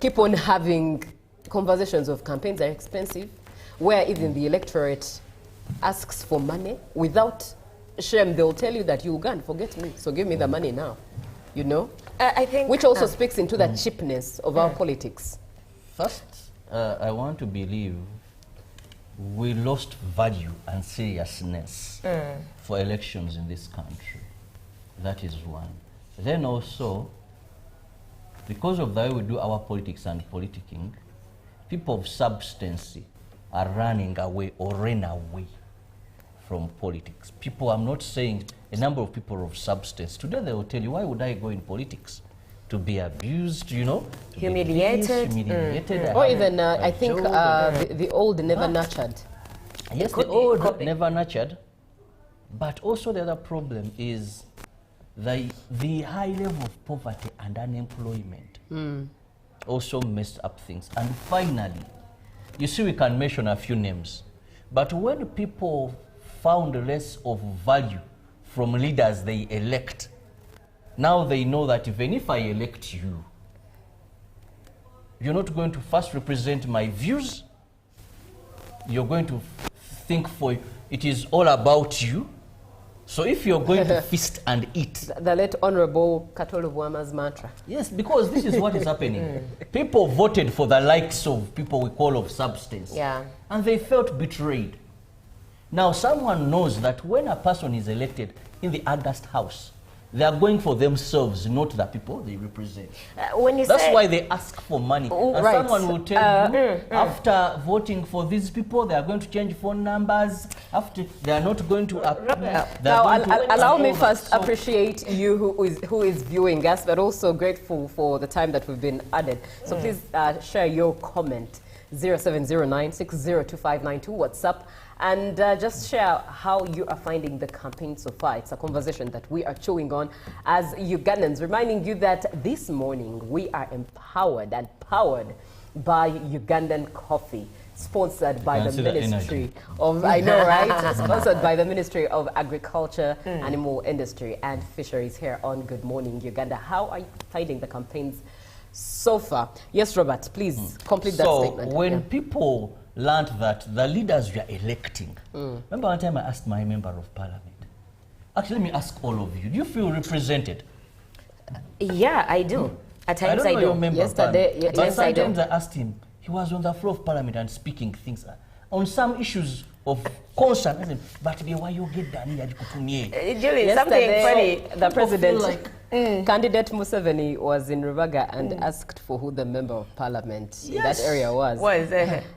[SPEAKER 1] keep on having conversations of campaigns are expensive, where even the electorate asks for money without shame. They'll tell you that you can't forget me, so give me the money now,
[SPEAKER 3] I think,
[SPEAKER 1] which also speaks into the cheapness of our politics.
[SPEAKER 2] First, I want to believe we lost value and seriousness for elections in this country. That is one. Then also, because of the way we do our politics and politicking, people of substance are running away or ran away from politics. People, I'm not saying a number of people of substance. Today they will tell you, why would I go in politics? To be abused, to
[SPEAKER 3] humiliated.
[SPEAKER 2] Be humiliated.
[SPEAKER 1] Or even, I think, the old never nurtured.
[SPEAKER 2] Yes, the old never nurtured. But also the other problem is the high level of poverty and unemployment also messed up things. And finally, you see, we can mention a few names. But when people found less of value from leaders they elect, now they know that even if I elect you, you're not going to first represent my views. You're going to think it is all about you. So if you're going to feast and eat.
[SPEAKER 1] The late Honorable Katolo Bwama's mantra.
[SPEAKER 2] Yes, because this is what is happening. People voted for the likes of people we call of substance.
[SPEAKER 3] Yeah.
[SPEAKER 2] And they felt betrayed. Now someone knows that when a person is elected in the August House, they are going for themselves, not the people they represent. That's why they ask for money. And
[SPEAKER 1] right.
[SPEAKER 2] someone will tell you, after voting for these people, they are going to change phone numbers. After they are not going to.
[SPEAKER 1] Now, allow me first appreciate you who is viewing us, but also grateful for the time that we've been added. So please share your comment. 0709-602592 WhatsApp and just share how you are finding the campaign so far. It's a conversation that we are chewing on as Ugandans, reminding you that this morning we are empowered and powered by Ugandan coffee, sponsored by the Ministry of, I know, right? Sponsored by the Ministry of Agriculture, Animal Industry and Fisheries here on Good Morning Uganda. How are you finding the campaigns so far? Yes, Robert, please complete that statement.
[SPEAKER 2] So when people learned that the leaders we are electing, remember one time I asked my member of parliament, actually let me ask all of you, do you feel represented?
[SPEAKER 3] Yeah, I do. At times
[SPEAKER 2] I don't know your member
[SPEAKER 1] Yesterday,
[SPEAKER 2] but
[SPEAKER 1] yes,
[SPEAKER 2] sometimes I asked him, he was on the floor of parliament and speaking things on some issues of concern. I said, but why you get done here?
[SPEAKER 3] Julie, something funny.
[SPEAKER 1] The president, candidate Museveni, was in Rubaga and asked for who the member of parliament in that area was.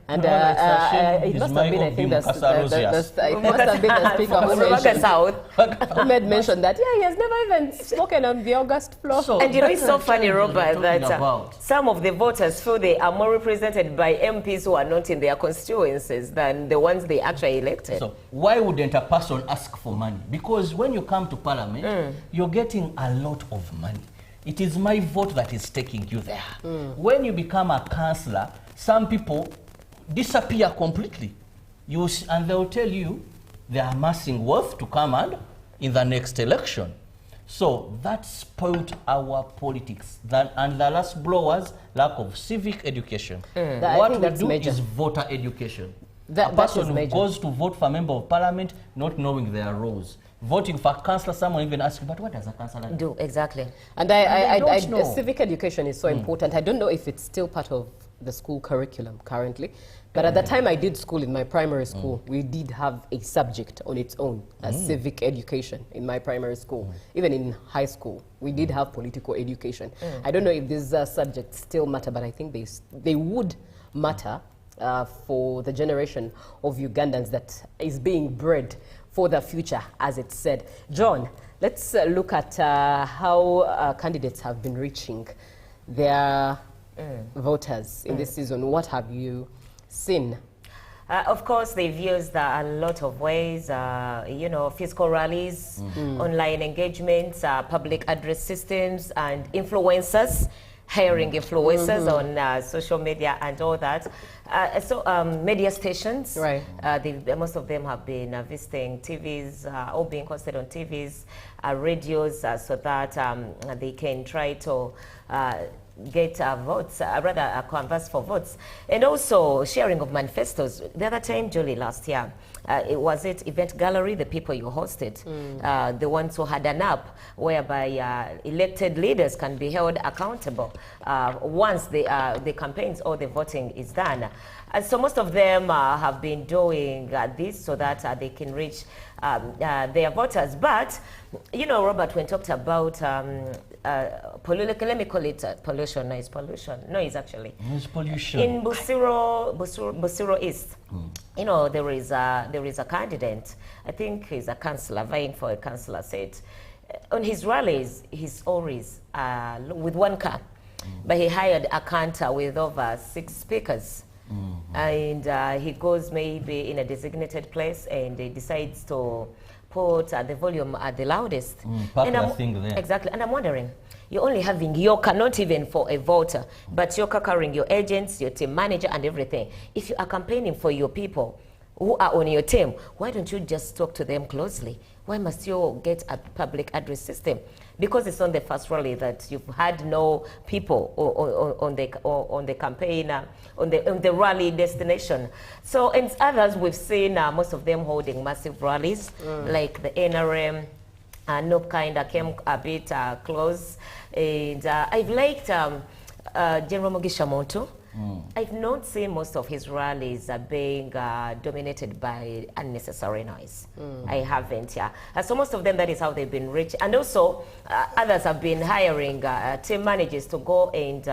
[SPEAKER 1] And it must have been, I think, it must have been the speaker who made mention that, he has never even spoken on the August floor.
[SPEAKER 3] And you know, it's so funny, Robert, that some of the voters feel they are more represented by MPs who are not in their constituencies than the ones they actually elected.
[SPEAKER 2] So why wouldn't a person ask for money? Because when you come to parliament, you're getting a lot of money. It is my vote that is taking you there. When you become a councillor, some people disappear completely. And they'll tell you they are amassing wealth to come in the next election. So that spoiled our politics. And the last blow was lack of civic education. What we do is voter education. A person who goes to vote for a member of parliament not knowing their roles. Voting for a councillor, someone even asks, but what does a councillor do?
[SPEAKER 3] Exactly.
[SPEAKER 1] And civic education is so important. I don't know if it's still part of the school curriculum currently, but at the time I did school in my primary school, we did have a subject on its own, civic education in my primary school. Even in high school, we did have political education. I don't know if these subjects still matter, but I think they would matter for the generation of Ugandans that is being bred for the future, as it said. John, let's look at how candidates have been reaching their voters in this season. What have you seen?
[SPEAKER 3] Of course, they've used a lot of ways, you know, physical rallies, online engagements, public address systems, and influencers, hiring influencers on social media and all that. Media stations,
[SPEAKER 1] right?
[SPEAKER 3] Most of them have been visiting TVs, or being hosted on TVs, radios, so that they can try to get votes, rather canvass for votes. And also sharing of manifestos. The other time, Julie, last year, it was Event Gallery, the people you hosted, the ones who had an app whereby elected leaders can be held accountable once the campaigns or the voting is done. And so most of them have been doing this so that they can reach their voters. But, you know, Robert, when talked about let me call it pollution. No, it's pollution. No, it's actually.
[SPEAKER 2] It's pollution.
[SPEAKER 3] In Busiro East, you know, there is a candidate. I think he's a councillor, vying for a councillor seat. On his rallies, he's always with one car, but he hired a canter with over 6 speakers. And he goes maybe in a designated place and he decides to put the volume at the loudest.
[SPEAKER 2] Thing there.
[SPEAKER 3] Exactly. And I'm wondering, you're only having your car, not even for a voter, but you're carrying your agents, your team manager and everything. If you are campaigning for your people who are on your team, why don't you just talk to them closely? Why must you get a public address system? Because it's on the first rally that you've had no people on the campaign, on the rally destination. So in others, we've seen most of them holding massive rallies, like the NRM. Nope kind of came a bit close. And I've liked General Mugisha Muntu. I've not seen most of his rallies being dominated by unnecessary noise. I haven't, yeah. So most of them, that is how they've been reached. And also, others have been hiring team managers to go and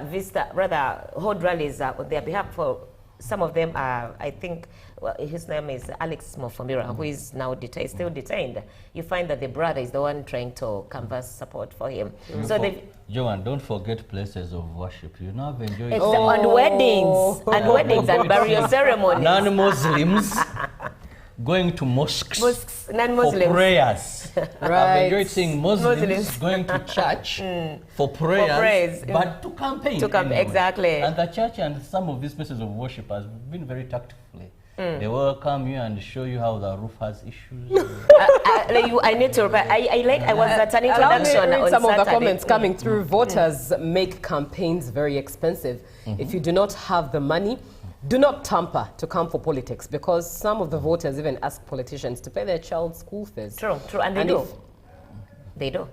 [SPEAKER 3] visit, rather hold rallies on their behalf. For some of them, I think, well, his name is Alex Mofamira, who is now still detained. You find that the brother is the one trying to canvass support for him. So they.
[SPEAKER 2] Joanne, don't forget places of worship. You know, I've enjoyed
[SPEAKER 3] And weddings and burial ceremonies.
[SPEAKER 2] Non-Muslims going to mosques
[SPEAKER 3] non-Muslims.
[SPEAKER 2] for prayers.
[SPEAKER 1] Right.
[SPEAKER 2] I've enjoyed seeing Muslims going to church for prayers, but to campaign. Anyway.
[SPEAKER 3] Exactly.
[SPEAKER 2] And the church and some of these places of worship has been very tactfully. They welcome you and show you how the roof has issues.
[SPEAKER 3] I need to reply. I was at an introduction
[SPEAKER 1] Allow me to read
[SPEAKER 3] on
[SPEAKER 1] some of the
[SPEAKER 3] Saturday.
[SPEAKER 1] comments coming through. Voters make campaigns very expensive. If you do not have the money, do not tamper to come for politics, because some of the voters even ask politicians to pay their child's school fees.
[SPEAKER 3] True, and they do. They do.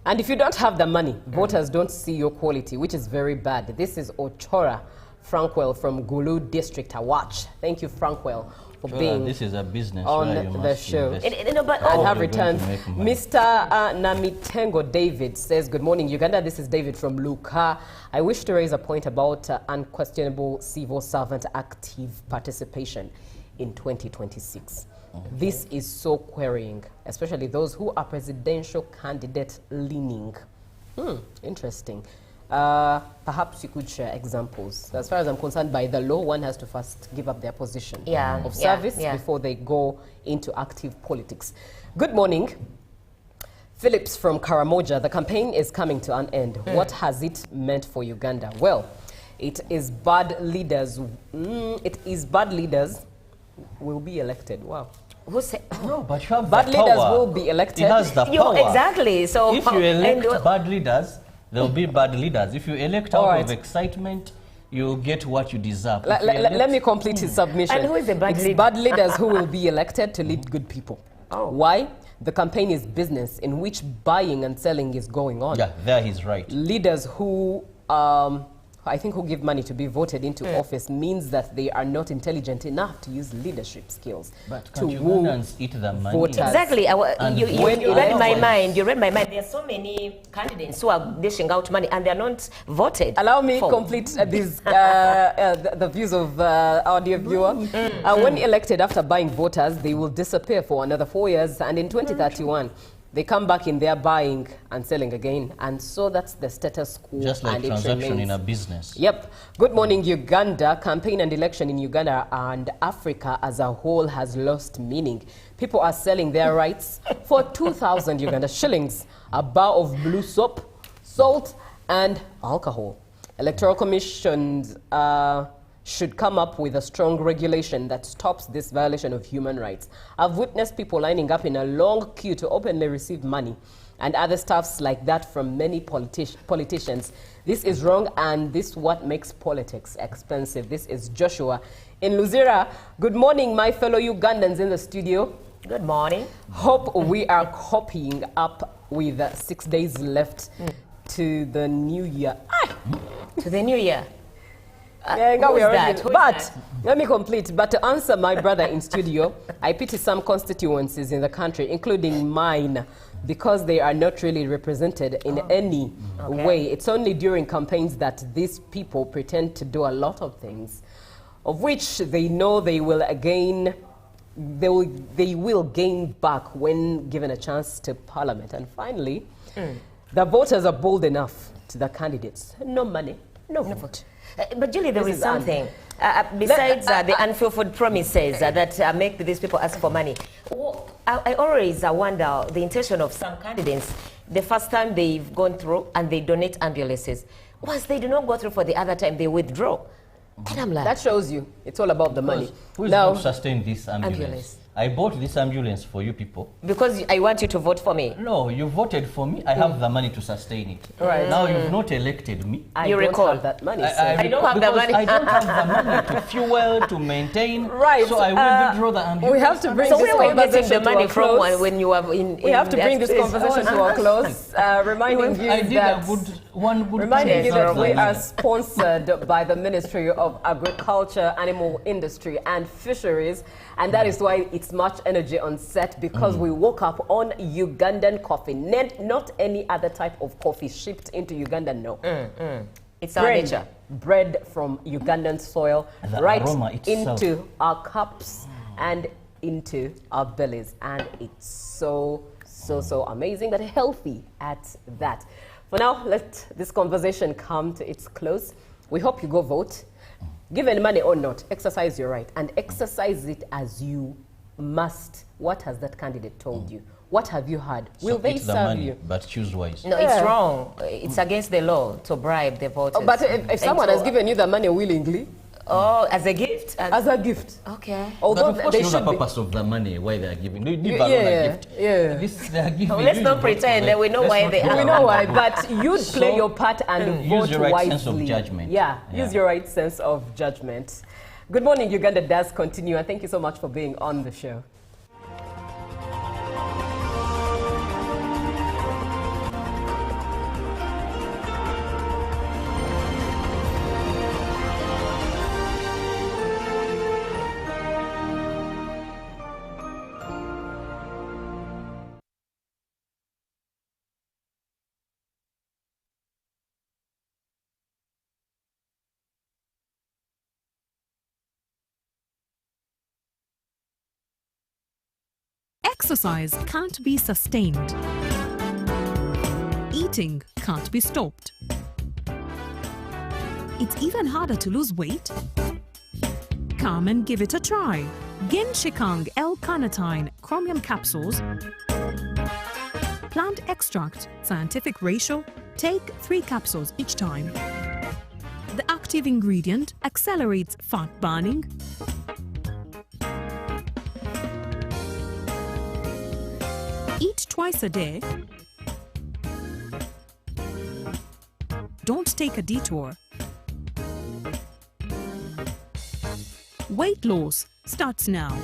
[SPEAKER 1] And if you don't have the money, voters don't see your quality, which is very bad. This is Ochora Frankwell from Gulu District, Awach. Thank you, Frankwell, for being
[SPEAKER 2] this is a business
[SPEAKER 1] on
[SPEAKER 2] where you
[SPEAKER 1] the
[SPEAKER 2] must
[SPEAKER 1] show.
[SPEAKER 2] invest.
[SPEAKER 1] And have
[SPEAKER 2] You're
[SPEAKER 1] returned.
[SPEAKER 2] going to make money.
[SPEAKER 1] Mr. Namitengo David says, good morning, Uganda. This is David from Luka. I wish to raise a point about unquestionable civil servant active participation in 2026. This is so querying, especially those who are presidential candidate leaning. Interesting. Perhaps you could share examples. As far as I'm concerned, by the law, one has to first give up their position of service before they go into active politics. Good morning. Phillips from Karamoja. The campaign is coming to an end. What has it meant for Uganda? Well, it is bad leaders. It is bad leaders will be elected. Wow.
[SPEAKER 3] Who said?
[SPEAKER 2] No, but you have
[SPEAKER 1] Bad
[SPEAKER 2] the
[SPEAKER 1] leaders
[SPEAKER 2] power.
[SPEAKER 1] will be elected.
[SPEAKER 2] It has the power.
[SPEAKER 3] Exactly. So
[SPEAKER 2] If you elect bad leaders, there will be bad leaders. If you elect out of excitement, you'll get what you deserve.
[SPEAKER 1] Let me complete his submission.
[SPEAKER 3] And who is the bad
[SPEAKER 1] It's
[SPEAKER 3] leader?
[SPEAKER 1] bad leaders who will be elected to lead good people. Why? The campaign is business in which buying and selling is going on.
[SPEAKER 2] Yeah, there he's right.
[SPEAKER 1] Leaders who, I think, who give money to be voted into office means that they are not intelligent enough to use leadership skills
[SPEAKER 2] But
[SPEAKER 1] to
[SPEAKER 2] can't
[SPEAKER 1] woo
[SPEAKER 2] Ugandans eat the money?
[SPEAKER 1] voters.
[SPEAKER 3] Exactly.
[SPEAKER 2] And
[SPEAKER 3] You
[SPEAKER 2] when
[SPEAKER 3] read my
[SPEAKER 2] elected-
[SPEAKER 3] mind. You read my mind. There are so many candidates who are dishing out money and they are not voted.
[SPEAKER 1] Allow me
[SPEAKER 3] for.
[SPEAKER 1] complete the views of our dear viewer. When elected after buying voters, they will disappear for another 4 years, and in 2031, they come back in there buying and selling again, and so that's the status quo.
[SPEAKER 2] Just like
[SPEAKER 1] and it
[SPEAKER 2] transaction
[SPEAKER 1] remains.
[SPEAKER 2] in a business.
[SPEAKER 1] Yep. Good morning, Uganda. Campaign and election in Uganda and Africa as a whole has lost meaning. People are selling their rights for 2,000 Uganda shillings, a bar of blue soap, salt, and alcohol. Electoral commissions should come up with a strong regulation that stops this violation of human rights. I've witnessed people lining up in a long queue to openly receive money and other stuffs like that from many politicians. This is wrong, and this is what makes politics expensive. This is Joshua in Luzira. Good morning, my fellow Ugandans in the studio.
[SPEAKER 3] Good morning.
[SPEAKER 1] Hope we are copying up with 6 days left to the new year.
[SPEAKER 3] To the new year.
[SPEAKER 1] Yeah,
[SPEAKER 3] who
[SPEAKER 1] we
[SPEAKER 3] is
[SPEAKER 1] are
[SPEAKER 3] that?
[SPEAKER 1] ready.
[SPEAKER 3] Who is
[SPEAKER 1] But
[SPEAKER 3] that?
[SPEAKER 1] let me complete. But to answer my brother in studio, I pity some constituencies in the country, including mine, because they are not really represented in any way. It's only during campaigns that these people pretend to do a lot of things, of which they know they will gain back when given a chance to Parliament. And finally, the voters are bold enough to the candidates. No money, no vote.
[SPEAKER 3] But Julie, there
[SPEAKER 1] This
[SPEAKER 3] is
[SPEAKER 1] is
[SPEAKER 3] something. Besides the unfulfilled promises that make these people ask for money, I always wonder the intention of some candidates the first time they've gone through and they donate ambulances. Once they do not go through for the other time, they withdraw. And I'm like,
[SPEAKER 1] That shows you it's all about the money.
[SPEAKER 2] Who is
[SPEAKER 1] Now,
[SPEAKER 2] going to sustain this ambulance? I bought this ambulance for you people.
[SPEAKER 3] because I want you to vote for me.
[SPEAKER 2] No, you voted for me. I have the money to sustain it.
[SPEAKER 1] Right.
[SPEAKER 2] Now you've not elected me.
[SPEAKER 1] I
[SPEAKER 3] You
[SPEAKER 1] don't
[SPEAKER 3] recall.
[SPEAKER 1] have that money. so-
[SPEAKER 3] I don't have the
[SPEAKER 2] because
[SPEAKER 3] money.
[SPEAKER 2] I don't have the money to fuel, to maintain.
[SPEAKER 1] Right,
[SPEAKER 2] So I will withdraw the ambulance.
[SPEAKER 1] we have to bring
[SPEAKER 3] So
[SPEAKER 1] this
[SPEAKER 3] where were you getting
[SPEAKER 1] conversation
[SPEAKER 3] the
[SPEAKER 1] to
[SPEAKER 3] money
[SPEAKER 1] a
[SPEAKER 3] from
[SPEAKER 1] close.
[SPEAKER 3] when you were in
[SPEAKER 1] We have to
[SPEAKER 3] that
[SPEAKER 1] bring this
[SPEAKER 3] space?
[SPEAKER 1] conversation to a close, reminding you
[SPEAKER 2] I did
[SPEAKER 1] that,
[SPEAKER 2] one good
[SPEAKER 1] reminding
[SPEAKER 2] thing
[SPEAKER 1] you that
[SPEAKER 2] from
[SPEAKER 1] we
[SPEAKER 2] the
[SPEAKER 1] are
[SPEAKER 2] money.
[SPEAKER 1] sponsored by the Ministry of Agriculture, Animal Industry and Fisheries, and that is why it's much energy on set, because we woke up on Ugandan coffee, not any other type of coffee shipped into Uganda, no.
[SPEAKER 3] It's our nature.
[SPEAKER 1] Bread from Ugandan soil,
[SPEAKER 2] The
[SPEAKER 1] right
[SPEAKER 2] aroma itself.
[SPEAKER 1] into our cups and into our bellies. And it's so amazing, but healthy at that. For now, let this conversation come to its close. We hope you go vote. Given money or not, exercise your right and exercise it as you must. What has that candidate told you? What have you heard? Will they
[SPEAKER 2] eat the
[SPEAKER 1] serve
[SPEAKER 2] money,
[SPEAKER 1] you?
[SPEAKER 2] but choose wise.
[SPEAKER 3] No, it's wrong. It's against the law to bribe the voters.
[SPEAKER 1] But if someone has given you the money willingly,
[SPEAKER 3] as a gift?
[SPEAKER 1] as a gift.
[SPEAKER 3] Okay.
[SPEAKER 1] Although
[SPEAKER 2] But of course,
[SPEAKER 1] they
[SPEAKER 2] you know
[SPEAKER 1] should
[SPEAKER 2] the
[SPEAKER 1] be.
[SPEAKER 2] purpose of the money, why they are giving. Leave
[SPEAKER 1] Yeah,
[SPEAKER 2] alone a gift.
[SPEAKER 1] yeah.
[SPEAKER 2] This, they are giving.
[SPEAKER 3] No, let's
[SPEAKER 2] you
[SPEAKER 3] not
[SPEAKER 2] vote
[SPEAKER 3] pretend
[SPEAKER 2] for
[SPEAKER 3] that we know
[SPEAKER 2] Let's
[SPEAKER 3] why
[SPEAKER 2] not
[SPEAKER 3] they
[SPEAKER 2] pretend.
[SPEAKER 1] We know why, but you'd play
[SPEAKER 2] So,
[SPEAKER 1] your part and vote
[SPEAKER 2] use your right
[SPEAKER 1] wisely.
[SPEAKER 2] sense of judgment.
[SPEAKER 1] Yeah,
[SPEAKER 2] Yeah.
[SPEAKER 1] use your right sense of judgment. Good morning, Uganda does continue, and thank you so much for being on the show.
[SPEAKER 5] Exercise can't be sustained. Eating can't be stopped. It's even harder to lose weight. Come and give it a try. Genshikang L-carnitine chromium capsules. Plant extract, scientific ratio. Take 3 capsules each time. The active ingredient accelerates fat burning, eat twice a day. Don't take a detour. Weight loss starts now.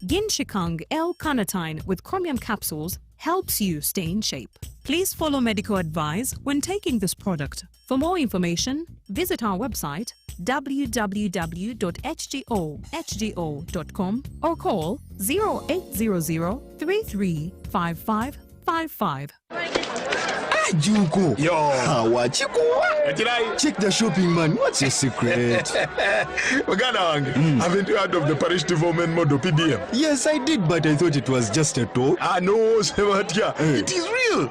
[SPEAKER 5] Genshikang L-carnitine with chromium capsules helps you stay in shape. Please follow medical advice when taking this product. For more information, visit our website www.hgo.com or call 0800 335555.
[SPEAKER 6] Juko.
[SPEAKER 7] Yo.
[SPEAKER 6] Check the shopping, man. What's your secret?
[SPEAKER 7] Uganda wange, haven't you heard of the parish development model PDM?
[SPEAKER 6] Yes, I did, but I thought it was just a talk.
[SPEAKER 7] No, Sebatia. It is real.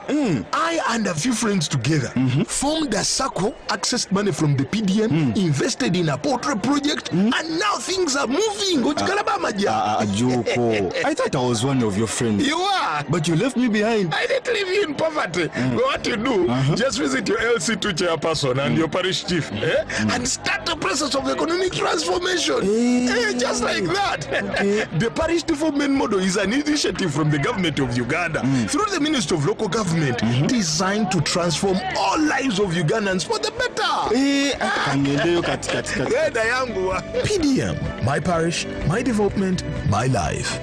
[SPEAKER 7] I and a few friends together formed a circle, accessed money from the PDM, invested in a poultry project, and now things are moving.
[SPEAKER 6] Juko. I thought I was one of your friends.
[SPEAKER 7] You are.
[SPEAKER 6] But you left me behind.
[SPEAKER 7] I didn't leave you in poverty. What you do, just visit your LC2 chairperson and your parish chief and start the process of economic transformation. Just like that. The parish development model is an initiative from the government of Uganda through the Ministry of Local Government designed to transform all lives of Ugandans for the better. PDM, my parish, my development, my life.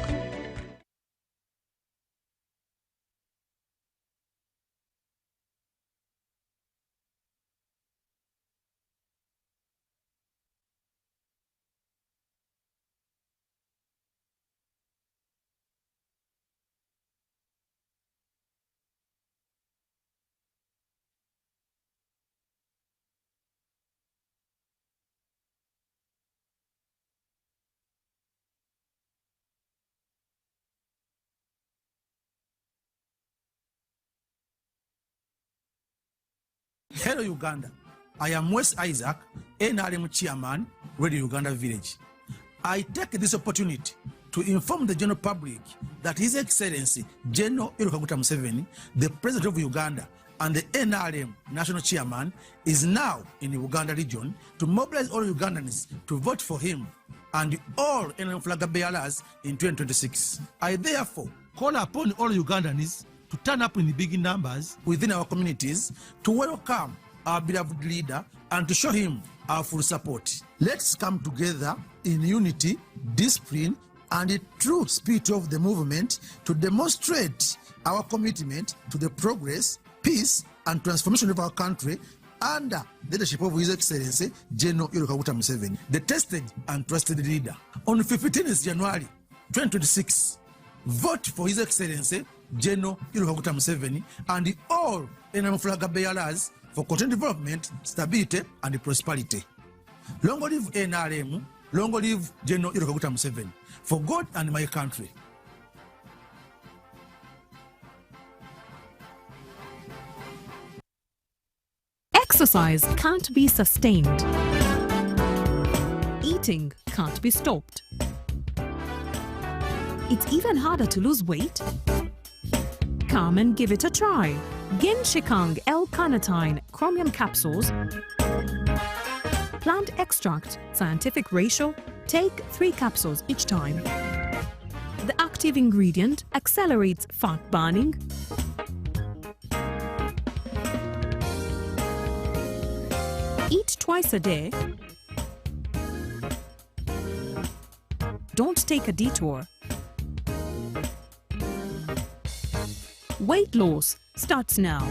[SPEAKER 8] Hello Uganda, I am Wes Isaac, NRM Chairman, Radio Uganda Village. I take this opportunity to inform the general public that His Excellency General Kaguta Museveni, the President of Uganda and the NRM National Chairman, is now in the Uganda region to mobilize all Ugandans to vote for him and all NRM flag bearers in 2026. I therefore call upon all Ugandans to turn up in big numbers within our communities to welcome our beloved leader and to show him our full support. Let's come together in unity, discipline, and the true spirit of the movement to demonstrate our commitment to the progress, peace, and transformation of our country under the leadership of His Excellency General Kaguta Museveni, the tested and trusted leader. On 15th January 2026. Vote for His Excellency General Kaguta Museveni and all NRM bearers for continued development, stability, and prosperity. Long live NRM, long live General Kaguta Museveni, for God and my country.
[SPEAKER 5] Exercise can't be sustained. Eating can't be stopped. It's even harder to lose weight. Come and give it a try. Ginshikang L-carnitine chromium capsules. Plant extract, scientific ratio. Take 3 capsules each time. The active ingredient accelerates fat burning, eat twice a day. Don't take a detour. Weight loss starts now.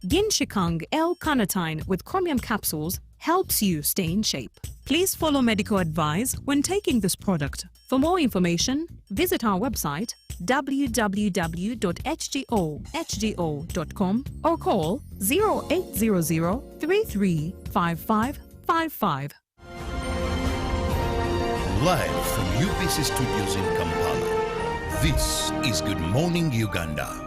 [SPEAKER 5] Ginshikang L-carnitine with chromium capsules helps you stay in shape. Please follow medical advice when taking this product. For more information, visit our website www.hgo.com or call 0800 335555.
[SPEAKER 4] Live from UBC Studios in Kampala, this is Good Morning Uganda.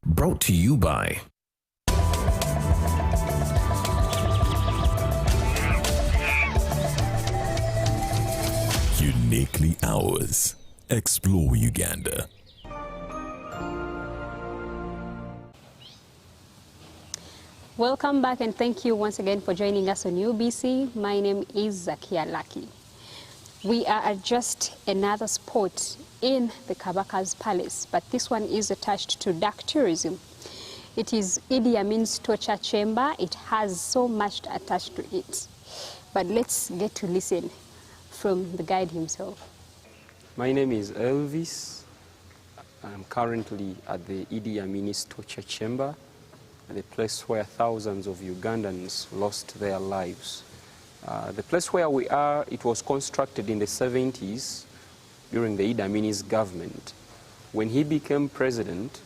[SPEAKER 9] Brought to you by Uniquely Ours. Explore Uganda.
[SPEAKER 10] Welcome back and thank you once again for joining us on UBC. My name is Zakia Laki. We are at just another spot in the Kabaka's Palace, but this one is attached to dark tourism. It is Idi Amin's torture chamber. It has so much attached to it. But let's get to listen from the guide himself.
[SPEAKER 11] My name is Elvis. I'm currently at the Idi Amin's torture chamber, the place where thousands of Ugandans lost their lives. The place where we are, it was constructed in the 70s during the Idi Amin's government. When he became president,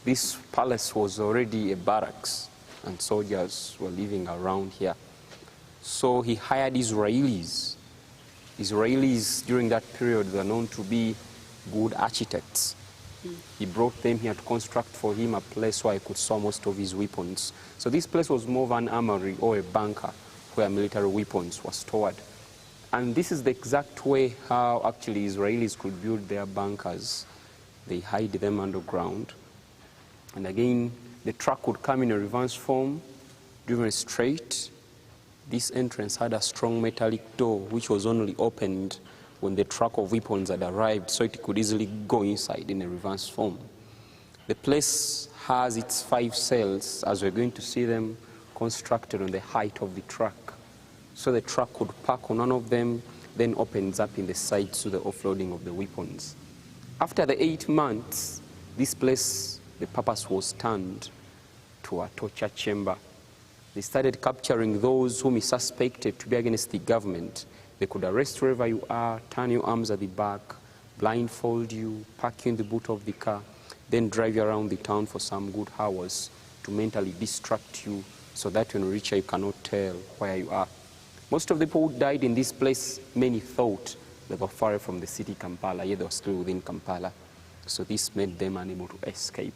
[SPEAKER 11] this palace was already a barracks and soldiers were living around here. So he hired Israelis. Israelis during that period were known to be good architects. He brought them here to construct for him a place where he could store most of his weapons. So this place was more of an armory or a bunker where military weapons were stored. And this is the exact way how actually Israelis could build their bunkers. They hide them underground. And again, the truck would come in a reverse form, driven straight. This entrance had a strong metallic door which was only opened when the truck of weapons had arrived, so it could easily go inside in a reverse form. The place has its 5 cells, as we're going to see them, constructed on the height of the truck. So the truck could park on one of them, then opens up in the sides to the offloading of the weapons. After the 8 months, this place, the purpose was turned to a torture chamber. They started capturing those whom he suspected to be against the government. They could arrest wherever you are, turn your arms at the back, blindfold you, park you in the boot of the car, then drive you around the town for some good hours to mentally distract you so that when you reach here you cannot tell where you are. Most of the people who died in this place, many thought they were far from the city Kampala, yet they were still within Kampala. So this made them unable to escape.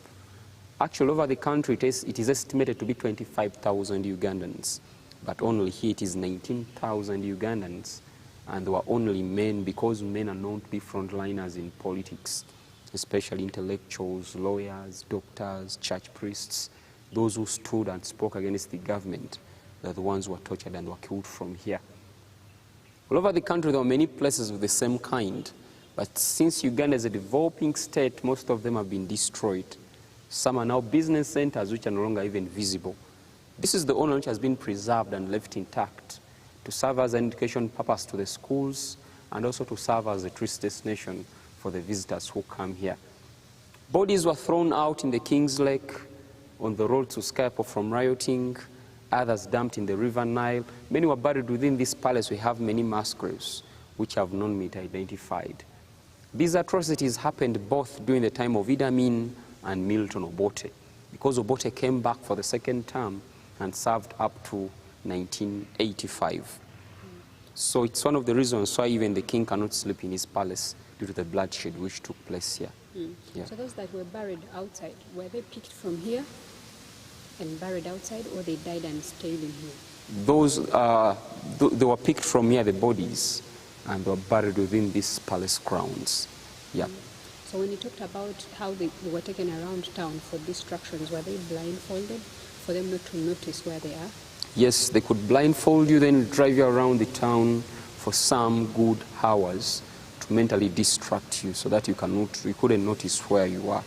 [SPEAKER 11] Actually, over the country, it is estimated to be 25,000 Ugandans, but only here it is 19,000 Ugandans, and they were only men because men are known to be frontliners in politics, especially intellectuals, lawyers, doctors, church priests, those who stood and spoke against the government. They're the ones who were tortured and were killed from here. All over the country, there were many places of the same kind, but since Uganda is a developing state, most of them have been destroyed. Some are now business centers which are no longer even visible. This is the only which has been preserved and left intact to serve as an education purpose to the schools and also to serve as a tourist destination for the visitors who come here. Bodies were thrown out in the King's Lake, on the road to Skypo from rioting, others dumped in the River Nile. Many were buried within this palace. We have many mass graves which have not been identified. These atrocities happened both during the time of Idi Amin and Milton Obote, because Obote came back for the second term and served up to 1985. So it's one of the reasons why even the king cannot sleep in his palace due to the bloodshed which took place here. Yeah.
[SPEAKER 10] So those that were buried outside, were they picked from here and buried outside, or they died and stayed in here?
[SPEAKER 11] Those, they were picked from here, the bodies, and they were buried within these palace grounds. Yeah.
[SPEAKER 10] So when you talked about how they were taken around town for distractions, were they blindfolded for them not to notice where they are?
[SPEAKER 11] Yes, they could blindfold you, then drive you around the town for some good hours to mentally distract you so that you couldn't notice where you are.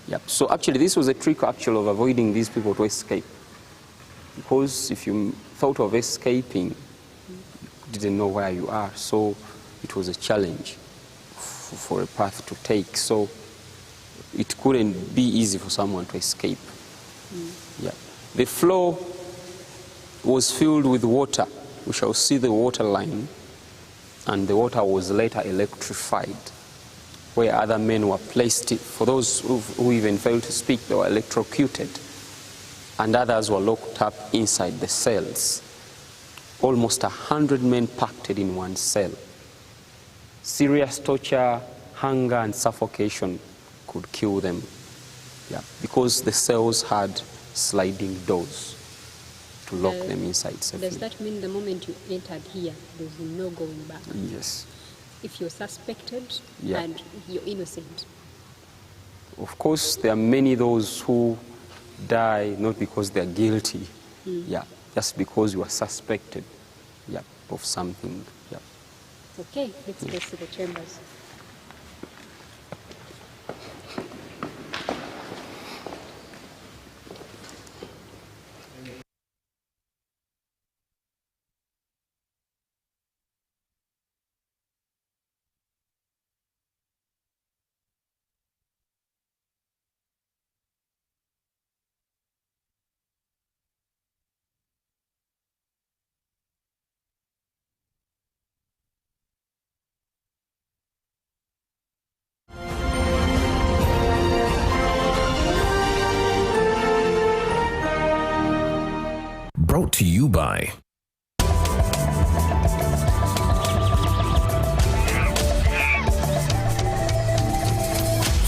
[SPEAKER 11] Yep. So actually this was a trick actually of avoiding these people to escape. Because if you thought of escaping, you didn't know where you are. So it was a challenge for a path to take. So it couldn't be easy for someone to escape. Yeah. The floor was filled with water. We shall see the water line, and the water was later electrified, where other men were placed. For those who even failed to speak, they were electrocuted, and others were locked up inside the cells. Almost 100 men packed in one cell. Serious torture, hunger, and suffocation could kill them, yeah, because the cells had sliding doors to lock them inside safely.
[SPEAKER 10] Does that mean the moment you entered here, there's no going back?
[SPEAKER 11] Yes.
[SPEAKER 10] If you're suspected,
[SPEAKER 11] yeah,
[SPEAKER 10] and you're innocent?
[SPEAKER 11] Of course, there are many those who die not because they're guilty, yeah, just because you are suspected, yeah, of something. Yeah.
[SPEAKER 10] Okay, let's go to the chambers.
[SPEAKER 9] Brought to you by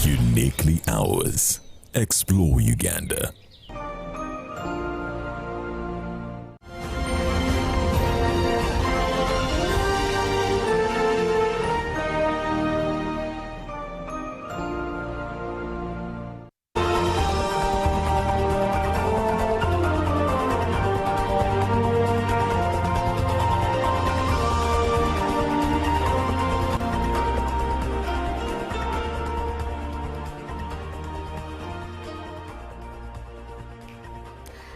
[SPEAKER 9] Uniquely Ours. Explore Uganda.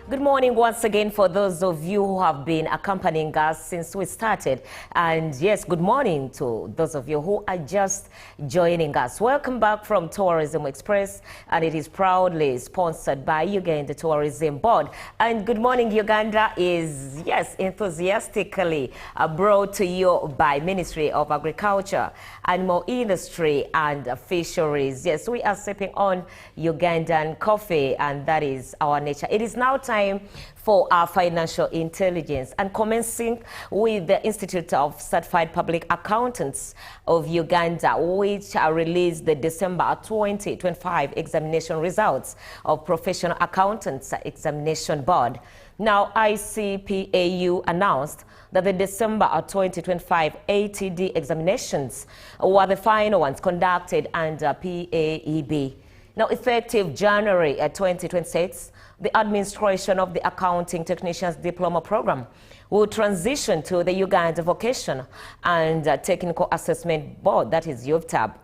[SPEAKER 3] Good morning once again for those of you who have been accompanying us since we started. And yes, good morning to those of you who are just joining us. Welcome back from Tourism Express, and it is proudly sponsored by Uganda Tourism Board. And Good Morning Uganda is, yes, enthusiastically brought to you by Ministry of Agriculture, Animal Industry and Fisheries. Yes, we are sipping on Ugandan coffee, and that is our nature. It is now time for our financial intelligence, and commencing with the Institute of Certified Public Accountants of Uganda, which released the December 2025 examination results of Professional Accountants Examination Board. Now, ICPAU announced that the December 2025 ATD examinations were the final ones conducted under PAEB. Now, effective January 2026, the administration of the Accounting Technicians Diploma Program will transition to the Uganda Vocational and Technical Assessment Board, that is UVTAB.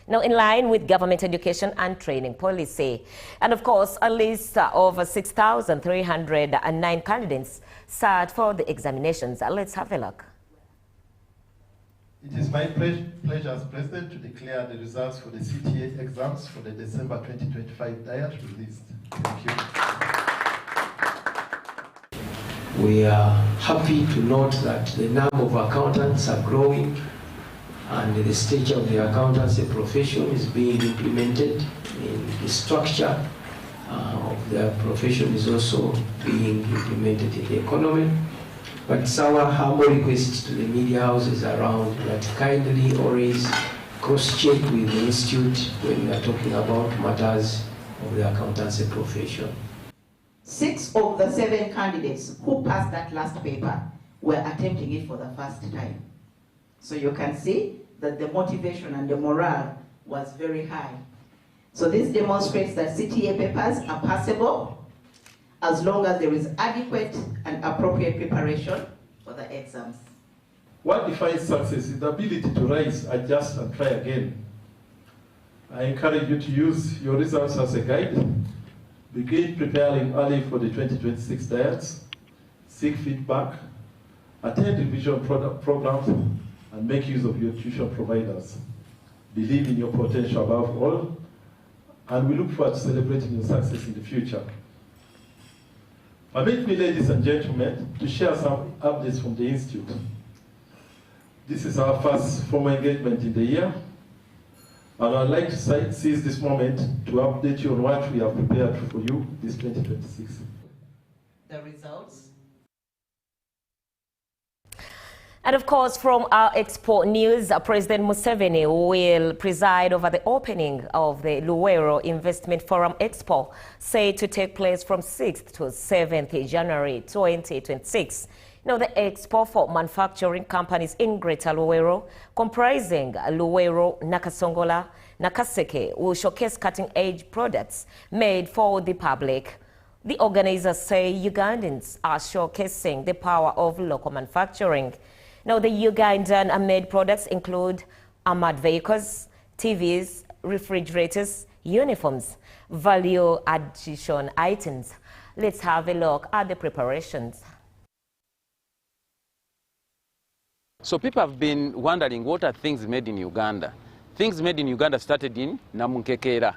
[SPEAKER 3] Now, in line with government education and training policy. And of course, a list of 6,309 candidates sat for the examinations. Let's have a look.
[SPEAKER 12] It is my pleasure as President to declare the results for the CTA exams for the December 2025 diet released. Thank you.
[SPEAKER 13] We are happy to note that the number of accountants are growing and the stature of the accountancy profession is being implemented in the structure of the profession is also being implemented in the economy. But it's our humble request to the media houses around that kindly always cross-check with the institute when we are talking about matters of the accountancy profession.
[SPEAKER 14] 6 of the 7 candidates who passed that last paper were attempting it for the first time. So you can see that the motivation and the morale was very high. So this demonstrates that CTA papers are passable as long as there is adequate and appropriate preparation for the exams.
[SPEAKER 12] What defines success is the ability to rise, adjust, and try again. I encourage you to use your results as a guide. Begin preparing early for the 2026 diets, seek feedback, attend revision programs, and make use of your tuition providers. Believe in your potential above all, and we look forward to celebrating your success in the future. Permit me, ladies and gentlemen, to share some updates from the Institute. This is our first formal engagement in the year, and I'd like to seize this moment to update you on what we have prepared for you this 2026.
[SPEAKER 14] The results.
[SPEAKER 3] And of course, from our export news, President Museveni will preside over the opening of the Luwero Investment Forum Expo, said to take place from 6th to 7th January 2026. Now, the expo for manufacturing companies in Greater Luwero, comprising Luwero, Nakasongola, Nakaseke, will showcase cutting-edge products made for the public. The organizers say Ugandans are showcasing the power of local manufacturing. Now, the Ugandan-made products include armored vehicles, TVs, refrigerators, uniforms, value addition items. Let's have a look at the preparations.
[SPEAKER 15] So people have been wondering, what are things made in Uganda? Things made in Uganda started in Namunkekera.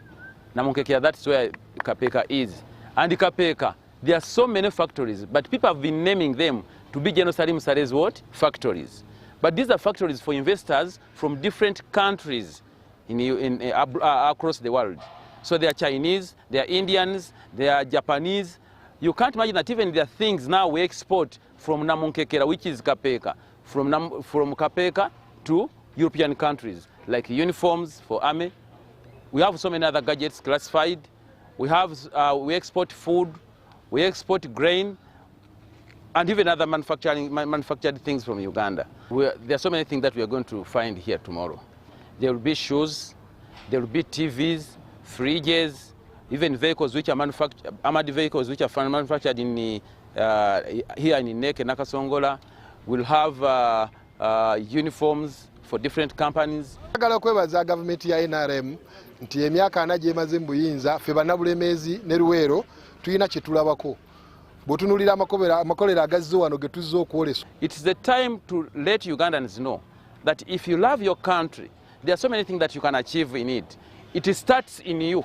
[SPEAKER 15] Namunkekera, that's where Kapeka is. And Kapeka, there are so many factories, but people have been naming them to be General Salim Saleh's what? Factories. But these are factories for investors from different countries across the world. So they are Chinese, they are Indians, they are Japanese. You can't imagine that even there are things now we export from Namunkekera, which is Kapeka, from Kapeka to European countries, like uniforms for army. We have so many other gadgets classified. We export food, we export grain, and even other manufactured things from Uganda. There are so many things that we are going to find here tomorrow. There will be shoes, there will be TVs, fridges, even vehicles which are armored vehicles which are manufactured in here in Neke, Nakasongola. We'll have uniforms for different companies.
[SPEAKER 16] Agala kwebaza government ya NRM nti emyaka ana gyemaze mu buyinza ffe bannabulemeezi ne Luweero tulina kye tulabako. Bw'otunuulira amakolero agazze wano ge tuzze okwoleswa.
[SPEAKER 15] It's the time to let Ugandans know that if you love your country, there are so many things that you can achieve in it. It starts in you,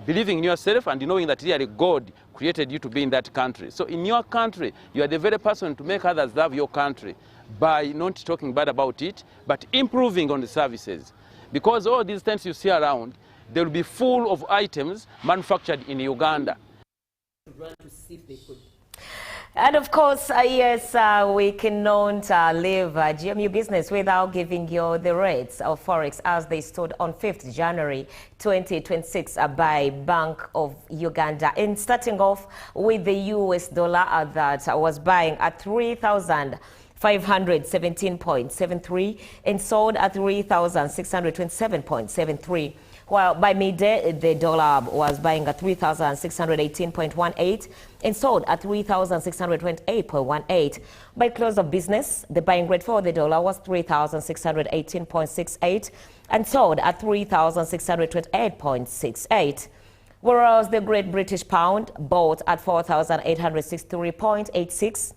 [SPEAKER 15] believing in yourself and knowing that really God created you to be in that country. So in your country, you are the very person to make others love your country by not talking bad about it, but improving on the services. Because all these things you see around, they will be full of items manufactured in Uganda.
[SPEAKER 3] And of course, yes, we cannot leave GMU business without giving you the rates of Forex as they stood on 5th January 2026 by Bank of Uganda. And starting off with the US dollar that was buying at 3,517.73 and sold at 3,627.73. While by midday, the dollar was buying at 3,618.18 and sold at 3,628.18. By close of business, the buying rate for the dollar was 3,618.68 and sold at 3,628.68. Whereas the Great British Pound bought at 4,863.86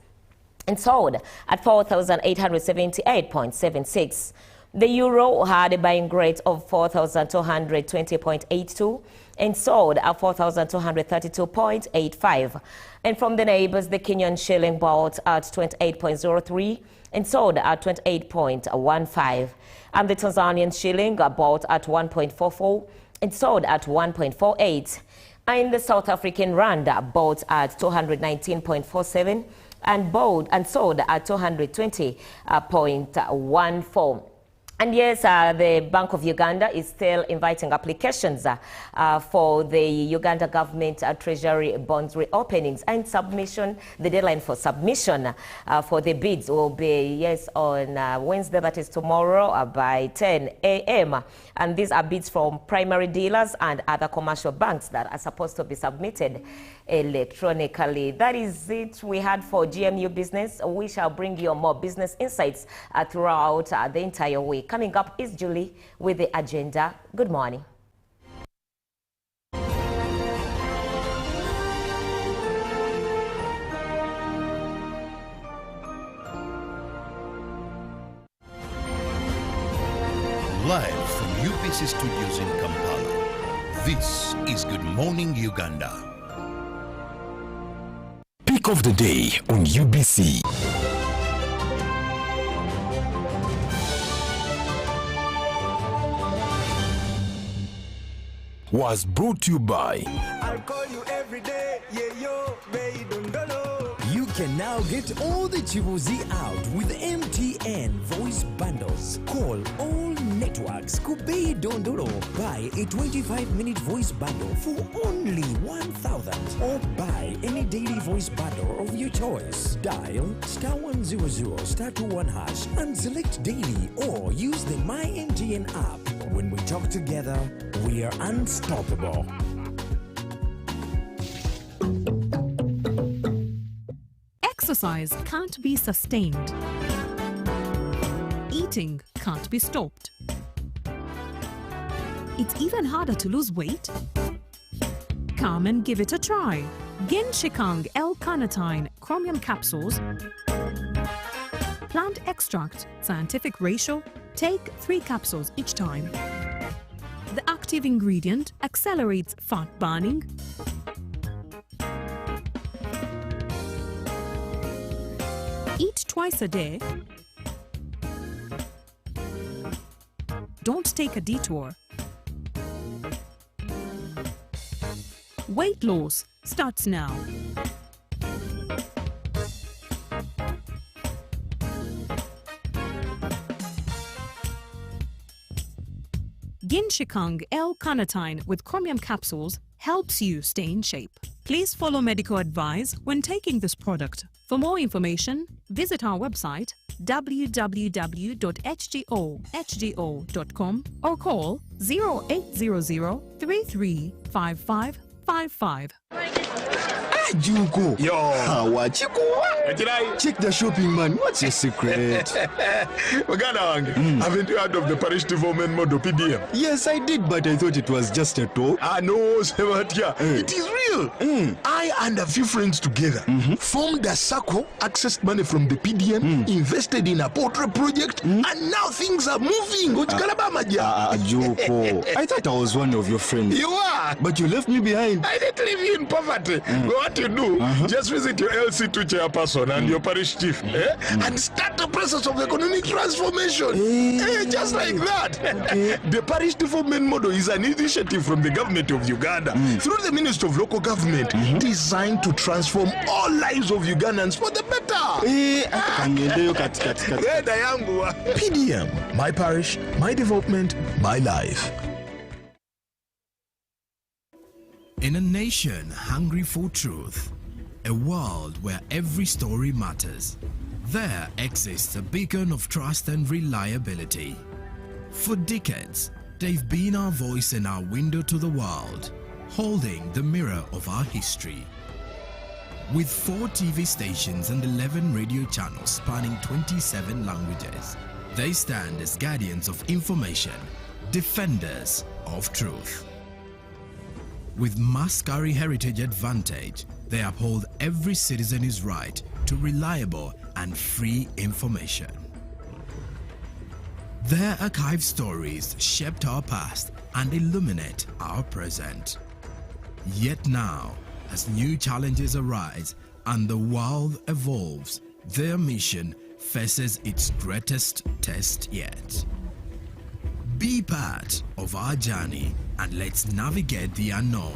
[SPEAKER 3] and sold at 4,878.76. The euro had a buying rate of 4,220.82 and sold at 4,232.85. And from the neighbors, the Kenyan shilling bought at 28.03 and sold at 28.15. And the Tanzanian shilling bought at 1.44 and sold at 1.48. And the South African rand bought at 219.47 and sold at 220.14. And yes, the Bank of Uganda is still inviting applications for the Uganda government Treasury bonds reopenings and submission. The deadline for submission for the bids will be, on Wednesday, that is tomorrow, by 10 a.m. And these are bids from primary dealers and other commercial banks that are supposed to be submitted electronically. That is it we had for GMU Business. We shall bring you more business insights throughout the entire week. Coming up is Julie with the agenda. Good morning.
[SPEAKER 4] Live from UBC Studios in Kampala, this is Good Morning Uganda.
[SPEAKER 9] Pick of the day on UBC. Was brought to you by
[SPEAKER 17] I'll call you every day, yeah, yo, baby, don't know.
[SPEAKER 18] You can now get all the Chibuzi out with MTN voice bundles. Call all networks. Kubei Dondoro. Buy a 25-minute voice bundle for only 1,000 or buy any daily voice bundle of your choice. Dial *100 *21# and select daily or use the My MTN app. When we talk together, we are unstoppable.
[SPEAKER 5] Exercise can't be sustained. Eating can't be stopped. It's even harder to lose weight. Come and give it a try. Genshikang L-carnitine chromium capsules. Plant extract, scientific ratio. Take 3 capsules each time. The active ingredient accelerates fat burning, eat twice a day. Don't take a detour. Weight loss starts now. Genshikang L-carnitine with chromium capsules helps you stay in shape. Please follow medical advice when taking this product. For more information, visit our website www.hgo.com or call 0800 335555.
[SPEAKER 6] Juko. Yo. Check the shopping, man. What's your secret?
[SPEAKER 7] Haven't you heard of the parish development model, PDM?
[SPEAKER 6] Yes, I did, but I thought it was just a talk.
[SPEAKER 7] No, Sebatia. It is real. I and a few friends together formed a circle, accessed money from the PDM, invested in a portrait project, and now things are moving.
[SPEAKER 6] Juko. I thought I was one of your friends.
[SPEAKER 7] You are.
[SPEAKER 6] But you left me behind.
[SPEAKER 7] I didn't leave you in poverty. What you do, just visit your LC2 chairperson and your parish chief and start the process of economic transformation. Just like that. The parish development model is an initiative from the government of Uganda through the Ministry of Local Government designed to transform all lives of Ugandans for the better. PDM, my parish, my development, my life.
[SPEAKER 19] In a nation hungry for truth, a world where every story matters, there exists a beacon of trust and reliability. For decades, they've been our voice and our window to the world, holding the mirror of our history. With 4 TV stations and 11 radio channels spanning 27 languages, they stand as guardians of information, defenders of truth. With Maskari Heritage Advantage, they uphold every citizen's right to reliable and free information. Their archived stories shaped our past and illuminate our present. Yet now, as new challenges arise and the world evolves, their mission faces its greatest test yet. Be part of our journey and let's navigate the unknown